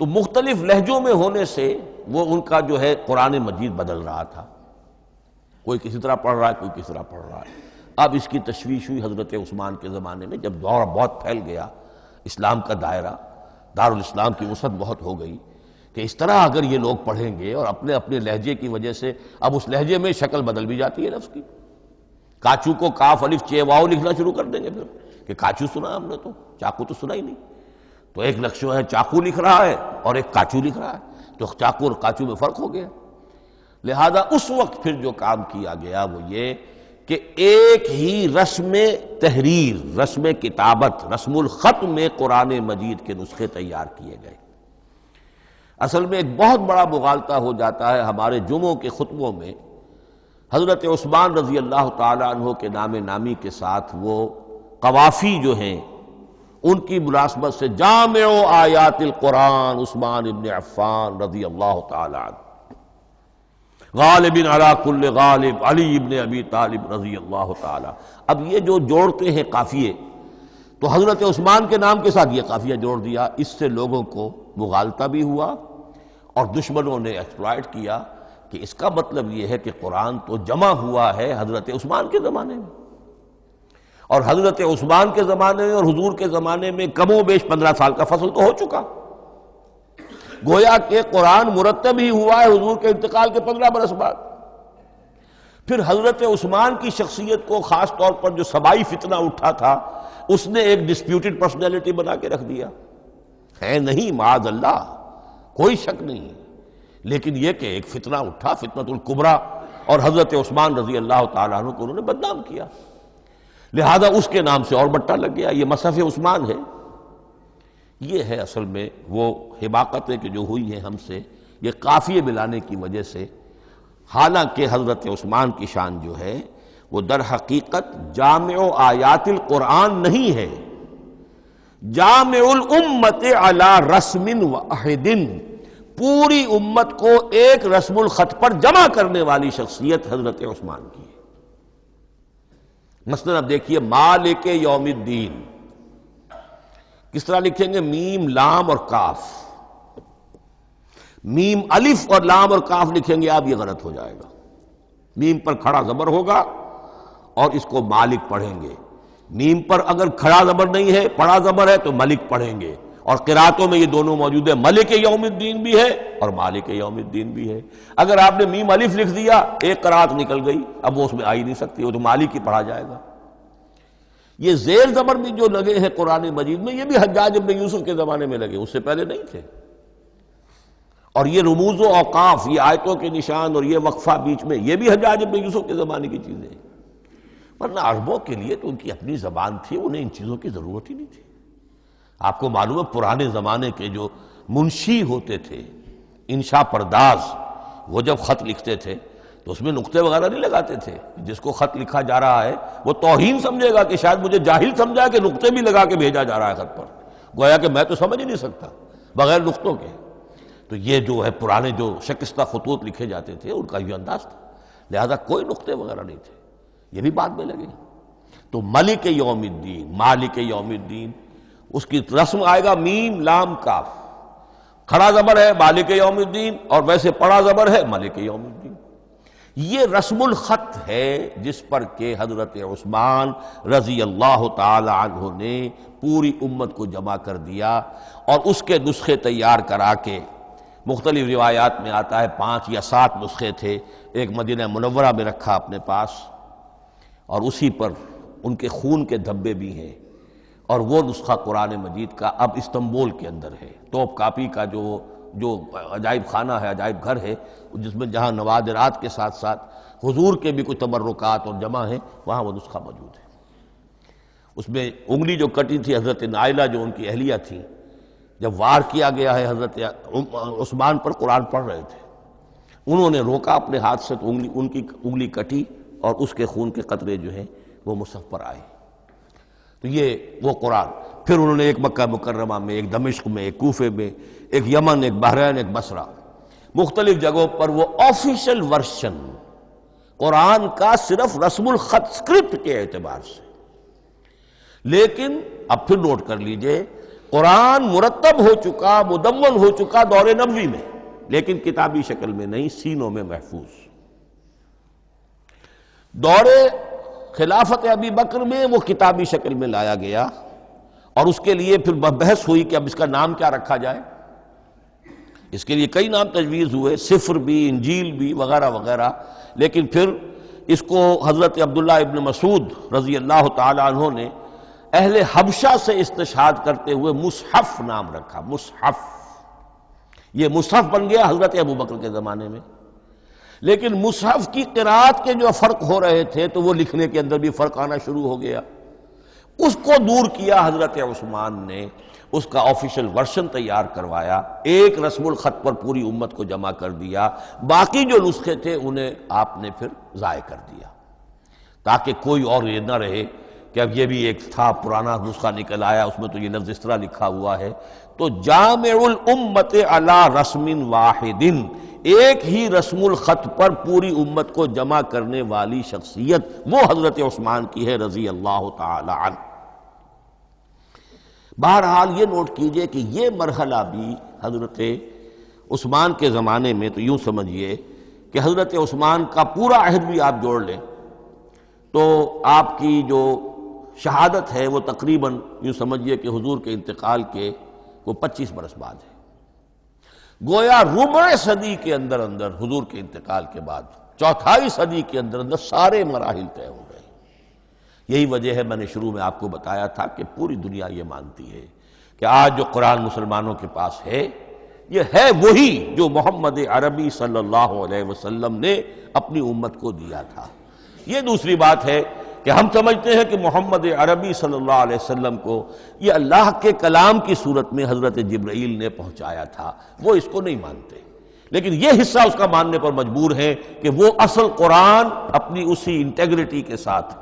تو مختلف لہجوں میں ہونے سے وہ ان کا جو ہے قرآن مجید بدل رہا تھا، کوئی کسی طرح پڑھ رہا ہے، کوئی کسی طرح پڑھ رہا ہے۔ اب اس کی تشویش ہوئی حضرت عثمان کے زمانے میں، جب دور بہت پھیل گیا، اسلام کا دائرہ، دارالاسلام کی وسعت بہت ہو گئی کہ اس طرح اگر یہ لوگ پڑھیں گے اور اپنے اپنے لہجے کی وجہ سے اب اس لہجے میں شکل بدل بھی جاتی ہے لفظ کی۔ کاچو کو کاف الف چے واو لکھنا شروع کر دیں گے پھر کہ کاچو سنا ہم نے، تو چاقو تو سنا ہی نہیں۔ تو ایک لکشو ہے چاقو لکھ رہا ہے اور ایک کاچو لکھ رہا ہے، تو چاقو اور کاچو میں فرق ہو گیا۔ لہذا اس وقت پھر جو کام کیا گیا وہ یہ کہ ایک ہی رسم تحریر، رسم کتابت، رسم الخط میں قرآن مجید کے نسخے تیار کیے گئے۔ اصل میں ایک بہت بڑا مغالطہ ہو جاتا ہے ہمارے جمعوں کے خطبوں میں، حضرت عثمان رضی اللہ تعالیٰ عنہ کے نام نامی کے ساتھ وہ قوافی جو ہیں ان کی مناسبت سے جامع آیات القرآن عثمان ابن عفان رضی اللہ تعالیٰ عنہ، غالب علی کل غالب علی ابن ابی طالب رضی اللہ تعالیٰ۔ اب یہ جو جوڑتے ہیں قافیے، تو حضرت عثمان کے نام کے ساتھ یہ قافیہ جوڑ دیا، اس سے لوگوں کو مغالطہ بھی ہوا اور دشمنوں نے ایکسپلائٹ کیا کہ اس کا مطلب یہ ہے کہ قرآن تو جمع ہوا ہے حضرت عثمان کے زمانے میں، اور حضرت عثمان کے زمانے میں اور حضور کے زمانے میں کم و بیش 15 سال کا فصل تو ہو چکا، گویا کہ قرآن مرتب ہی ہوا ہے حضور کے انتقال کے 15 برس بعد۔ پھر حضرت عثمان کی شخصیت کو خاص طور پر جو سبائی فتنہ اٹھا تھا اس نے ایک ڈسپیوٹڈ پرسنالٹی بنا کے رکھ دیا ہے، نہیں معاذ اللہ، کوئی شک نہیں، لیکن یہ کہ ایک فتنہ اٹھا، فتنۃ الکبریٰ، اور حضرت عثمان رضی اللہ تعالیٰ عنہ کو انہوں نے بدنام کیا، لہذا اس کے نام سے اور بٹا لگ گیا، یہ مصحف عثمان ہے۔ یہ ہے اصل میں وہ حماقتیں کہ جو ہوئی ہیں ہم سے، یہ قافیے ملانے کی وجہ سے، حالانکہ حضرت عثمان کی شان جو ہے وہ در حقیقت جامع آیات القرآن نہیں ہے، جامع الامت علی رسم واحد، پوری امت کو ایک رسم الخط پر جمع کرنے والی شخصیت حضرت عثمان کی ہے۔ مثلا اب دیکھیے مالک یوم الدین کس طرح لکھیں گے؟ میم لام اور کاف، میم الف اور لام اور کاف لکھیں گے آپ، یہ غلط ہو جائے گا، میم پر کھڑا زبر ہوگا اور اس کو مالک پڑھیں گے، میم پر اگر کھڑا زبر نہیں ہے پڑا زبر ہے تو ملک پڑھیں گے، اور قراتوں میں یہ دونوں موجود ہے، ملک یوم الدین بھی ہے اور مالک یوم الدین بھی ہے۔ اگر آپ نے میم الف لکھ دیا ایک قرات نکل گئی، اب وہ اس میں آ ہی نہیں سکتی، وہ تو مالک ہی پڑھا جائے گا۔ یہ زیر زبر بھی جو لگے ہیں قرآن مجید میں، یہ بھی حجاج ابن یوسف کے زمانے میں لگے، اس سے پہلے نہیں تھے۔ اور یہ رموز و اوقاف، یہ آیتوں کے نشان اور یہ وقفہ بیچ میں، یہ بھی حجاج ابن یوسف کے زمانے کی چیزیں ہیں۔ ورنہ عربوں کے لیے تو ان کی اپنی زبان تھی، انہیں ان چیزوں کی ضرورت ہی نہیں تھی۔ آپ کو معلوم ہے پرانے زمانے کے جو منشی ہوتے تھے، انشاء پرداز، وہ جب خط لکھتے تھے تو اس میں نقطے وغیرہ نہیں لگاتے تھے۔ جس کو خط لکھا جا رہا ہے وہ توہین سمجھے گا کہ شاید مجھے جاہل سمجھا کہ نقطے بھی لگا کے بھیجا جا رہا ہے خط پر، گویا کہ میں تو سمجھ ہی نہیں سکتا بغیر نقطوں کے۔ تو یہ جو ہے پرانے جو شکستہ خطوط لکھے جاتے تھے ان کا یہ انداز تھا، لہذا کوئی نقطے وغیرہ نہیں تھے، یہ بھی بعد میں لگے۔ تو ملک یوم الدین، مالک یوم الدین، اس کی رسم آئے گا میم لام کاف، کھڑا زبر ہے مالک یوم الدین اور ویسے پڑا زبر ہے ملک یوم الدین۔ یہ رسم الخط ہے جس پر کہ حضرت عثمان رضی اللہ تعالی عنہ نے پوری امت کو جمع کر دیا اور اس کے نسخے تیار کرا کے، مختلف روایات میں آتا ہے 5 یا 7 نسخے تھے، ایک مدینہ منورہ میں رکھا اپنے پاس، اور اسی پر ان کے خون کے دھبے بھی ہیں، اور وہ نسخہ قرآن مجید کا اب استنبول کے اندر ہے۔ توپ کاپی کا جو عجائب خانہ ہے، عجائب گھر ہے، جس میں جہاں نوادرات کے ساتھ ساتھ حضور کے بھی کچھ تبرکات اور جمع ہیں، وہاں وہ نسخہ موجود ہے۔ اس میں انگلی جو کٹی تھی حضرت نائلہ جو ان کی اہلیہ تھی، جب وار کیا گیا ہے حضرت عثمان پر، قرآن پڑھ رہے تھے، انہوں نے روکا اپنے ہاتھ سے تو ان کی انگلی کٹی اور اس کے خون کے قطرے جو ہیں وہ مصحف پر آئے۔ تو یہ وہ قرآن، پھر انہوں نے ایک مکہ مکرمہ میں، ایک دمشق میں، ایک کوفے میں، ایک یمن، ایک بحرین، ایک بصرہ، مختلف جگہوں پر وہ آفیشل ورشن قرآن کا صرف رسم الخط سکرپٹ کے اعتبار سے۔ لیکن اب پھر نوٹ کر لیجئے، قرآن مرتب ہو چکا، مدون ہو چکا دور نبوی میں، لیکن کتابی شکل میں نہیں، سینوں میں محفوظ۔ دور خلافت ابی بکر میں وہ کتابی شکل میں لایا گیا، اور اس کے لیے پھر بحث ہوئی کہ اب اس کا نام کیا رکھا جائے۔ اس کے لیے کئی نام تجویز ہوئے، سفر بھی، انجیل بھی، وغیرہ وغیرہ، لیکن پھر اس کو حضرت عبداللہ ابن مسعود رضی اللہ تعالی عنہ نے اہل حبشہ سے استشہاد کرتے ہوئے مصحف نام رکھا۔ مصحف، یہ مصحف بن گیا حضرت ابو بکر کے زمانے میں، لیکن مصحف کی قرأت کے جو فرق ہو رہے تھے تو وہ لکھنے کے اندر بھی فرق آنا شروع ہو گیا۔ اس کو دور کیا حضرت عثمان نے، اس کا آفیشل ورشن تیار کروایا، ایک رسم الخط پر پوری امت کو جمع کر دیا، باقی جو نسخے تھے انہیں آپ نے پھر ضائع کر دیا، تاکہ کوئی اور یہ نہ رہے کہ اب یہ بھی ایک تھا پرانا نسخہ نکل آیا، اس میں تو یہ لفظ اس طرح لکھا ہوا ہے۔ تو جامع الامت علی رسم واحد، ایک ہی رسم الخط پر پوری امت کو جمع کرنے والی شخصیت وہ حضرت عثمان کی ہے رضی اللہ تعالی عنہ۔ بہرحال یہ نوٹ کیجئے کہ یہ مرحلہ بھی حضرت عثمان کے زمانے میں، تو یوں سمجھیے کہ حضرت عثمان کا پورا عہد بھی آپ جوڑ لیں تو آپ کی جو شہادت ہے وہ تقریباً یوں سمجھیے کہ حضور کے انتقال کے وہ 25 برس بعد ہے، گویا ربع صدی کے اندر اندر حضور کے انتقال کے بعد، چوتھائی صدی کے اندر اندر سارے مراحل طے ہو گئے۔ یہی وجہ ہے، میں نے شروع میں آپ کو بتایا تھا کہ پوری دنیا یہ مانتی ہے کہ آج جو قرآن مسلمانوں کے پاس ہے، یہ ہے وہی جو محمد عربی صلی اللہ علیہ وسلم نے اپنی امت کو دیا تھا۔ یہ دوسری بات ہے کہ ہم سمجھتے ہیں کہ محمد عربی صلی اللہ علیہ وسلم کو یہ اللہ کے کلام کی صورت میں حضرت جبرائیل نے پہنچایا تھا، وہ اس کو نہیں مانتے، لیکن یہ حصہ اس کا ماننے پر مجبور ہے کہ وہ اصل قرآن اپنی اسی انٹیگریٹی کے ساتھ،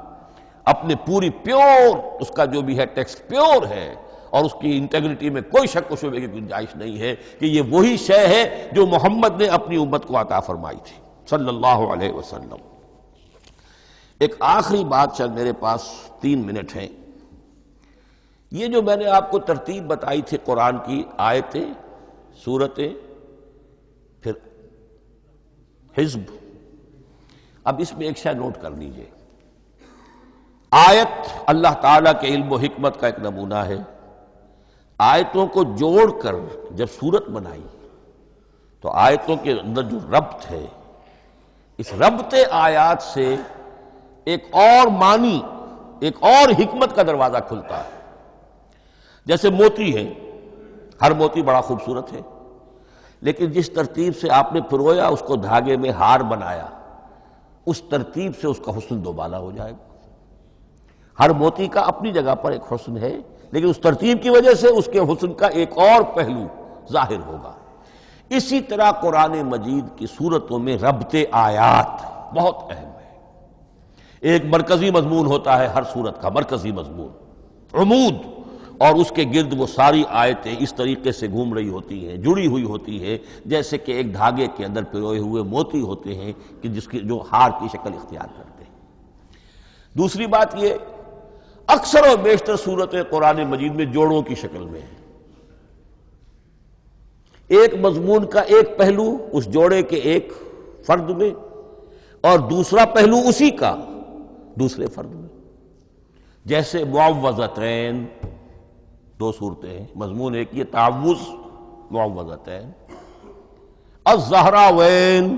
اپنے پوری پیور، اس کا جو بھی ہے ٹیکسٹ پیور ہے، اور اس کی انٹیگریٹی میں کوئی شک و شبہ کی گنجائش نہیں ہے کہ یہ وہی شے ہے جو محمد نے اپنی امت کو عطا فرمائی تھی صلی اللہ علیہ وسلم۔ ایک آخری بات، چل میرے پاس 3 منٹ ہیں، یہ جو میں نے آپ کو ترتیب بتائی تھی قرآن کی، آیتیں، سورتیں، پھر حزب، اب اس میں ایک شے نوٹ کر لیجئے۔ آیت اللہ تعالیٰ کے علم و حکمت کا ایک نمونہ ہے، آیتوں کو جوڑ کر جب سورت بنائی تو آیتوں کے اندر جو ربط ہے، اس ربط آیات سے ایک اور معنی ایک اور حکمت کا دروازہ کھلتا ہے۔ جیسے موتی ہے، ہر موتی بڑا خوبصورت ہے، لیکن جس ترتیب سے آپ نے پرویا، اس کو دھاگے میں ہار بنایا، اس ترتیب سے اس کا حسن دوبالا ہو جائے گا۔ ہر موتی کا اپنی جگہ پر ایک حسن ہے، لیکن اس ترتیب کی وجہ سے اس کے حسن کا ایک اور پہلو ظاہر ہوگا۔ اسی طرح قرآن مجید کی صورتوں میں ربط آیات بہت اہم ہے۔ ایک مرکزی مضمون ہوتا ہے ہر صورت کا، مرکزی مضمون، عمود، اور اس کے گرد وہ ساری آیتیں اس طریقے سے گھوم رہی ہوتی ہیں، جڑی ہوئی ہوتی ہے، جیسے کہ ایک دھاگے کے اندر پروئے ہوئے موتی ہوتے ہیں کہ جس کی جو ہار کی شکل اختیار کرتے ہیں۔ دوسری بات یہ، اکثر و بیشتر صورتیں قرآن مجید میں جوڑوں کی شکل میں ہیں۔ ایک مضمون کا ایک پہلو اس جوڑے کے ایک فرد میں، اور دوسرا پہلو اسی کا دوسرے فرد میں۔ جیسے معوذتین، دو صورتیں ہیں، مضمون ایک یہ تعوذ، معوذتین۔ الزہراوین،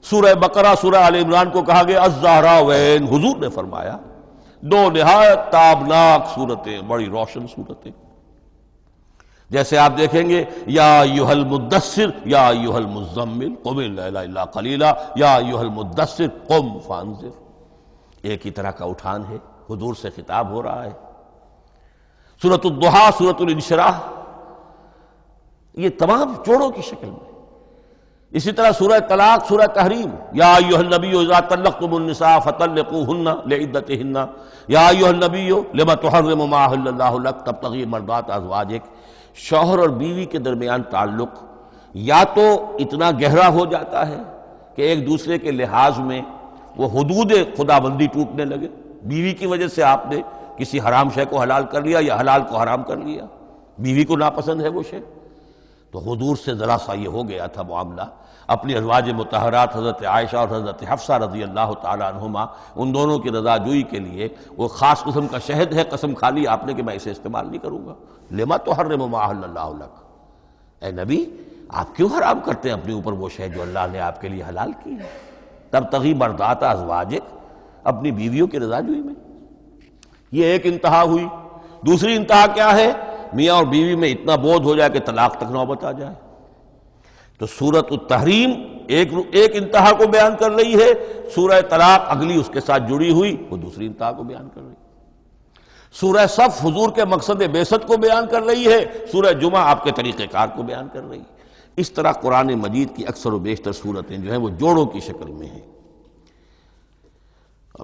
سورہ بقرہ سورہ آل عمران کو کہا گیا الزہراوین، حضور نے فرمایا دو نہایت تابناک صورتیں، بڑی روشن صورتیں۔ جیسے آپ دیکھیں گے یا ایھا المدثر یا ایھا المزمل قم اللیل الا قلیلا یا ایھا المدثر قم فانذر، ایک ہی طرح کا اٹھان ہے، حضور سے خطاب ہو رہا ہے۔ سورۃ الضحیٰ، سورۃ الانشراح، یہ تمام جوڑوں کی شکل میں۔ اسی طرح سورہ طلاق، سورہ تحریم، یا ایھا النبی اذا طلقتم النساء فطلقوہن لعدتہن یا ایھا النبی لم تحرم ما احل اللہ لک تبتغی مرضات ازواجک۔ شوہر اور بیوی کے درمیان تعلق یا تو اتنا گہرا ہو جاتا ہے کہ ایک دوسرے کے لحاظ میں وہ حدود خدابندی ٹوٹنے لگے، بیوی کی وجہ سے آپ نے کسی حرام شے کو حلال کر لیا یا حلال کو حرام کر لیا، بیوی کو ناپسند ہے وہ شے، تو حضور سے ذرا سا یہ ہو گیا تھا معاملہ۔ اپنی ازواج مطہرات حضرت عائشہ اور حضرت حفصہ رضی اللہ تعالی عنہما، ان دونوں کی رضا جوئی کے لیے وہ خاص قسم کا شہد ہے، قسم کھا لی آپ نے کہ میں اسے استعمال نہیں کروں گا۔ لما تحرم ما احل اللہ لک، اے نبی آپ کیوں حرام کرتے ہیں اپنے اوپر وہ شے جو اللہ نے آپ کے لیے حلال کی ہے؟ تبتغی مرضات ازواجک، اپنی بیویوں کی رضا جوئی میں۔ یہ ایک انتہا ہوئی۔ دوسری انتہا کیا ہے؟ میاں اور بیوی میں اتنا بودھ ہو جائے کہ طلاق تک نوبت آ جائے۔ تو سورۃ التحریم ایک انتہا کو بیان کر رہی ہے، سورہ طلاق اگلی اس کے ساتھ جڑی ہوئی وہ دوسری انتہا کو بیان کر رہی ہے۔ سورہ صف حضور کے مقصد بعثت کو بیان کر رہی ہے، سورہ جمعہ آپ کے طریقہ کار کو بیان کر رہی ہے۔ اس طرح قرآن مجید کی اکثر و بیشتر صورتیں جو ہیں وہ جوڑوں کی شکل میں ہیں۔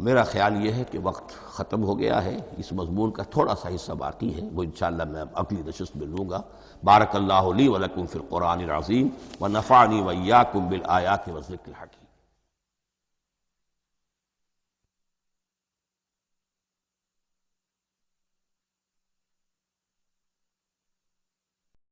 میرا خیال یہ ہے کہ وقت ختم ہو گیا ہے، اس مضمون کا تھوڑا سا حصہ باقی ہے، وہ انشاءاللہ میں اگلی نشست میں لوں گا۔ بارک اللہ لی ولکم فی القرآن العظیم ونفعنی وإیاکم بالآیات والذکر الحکیم۔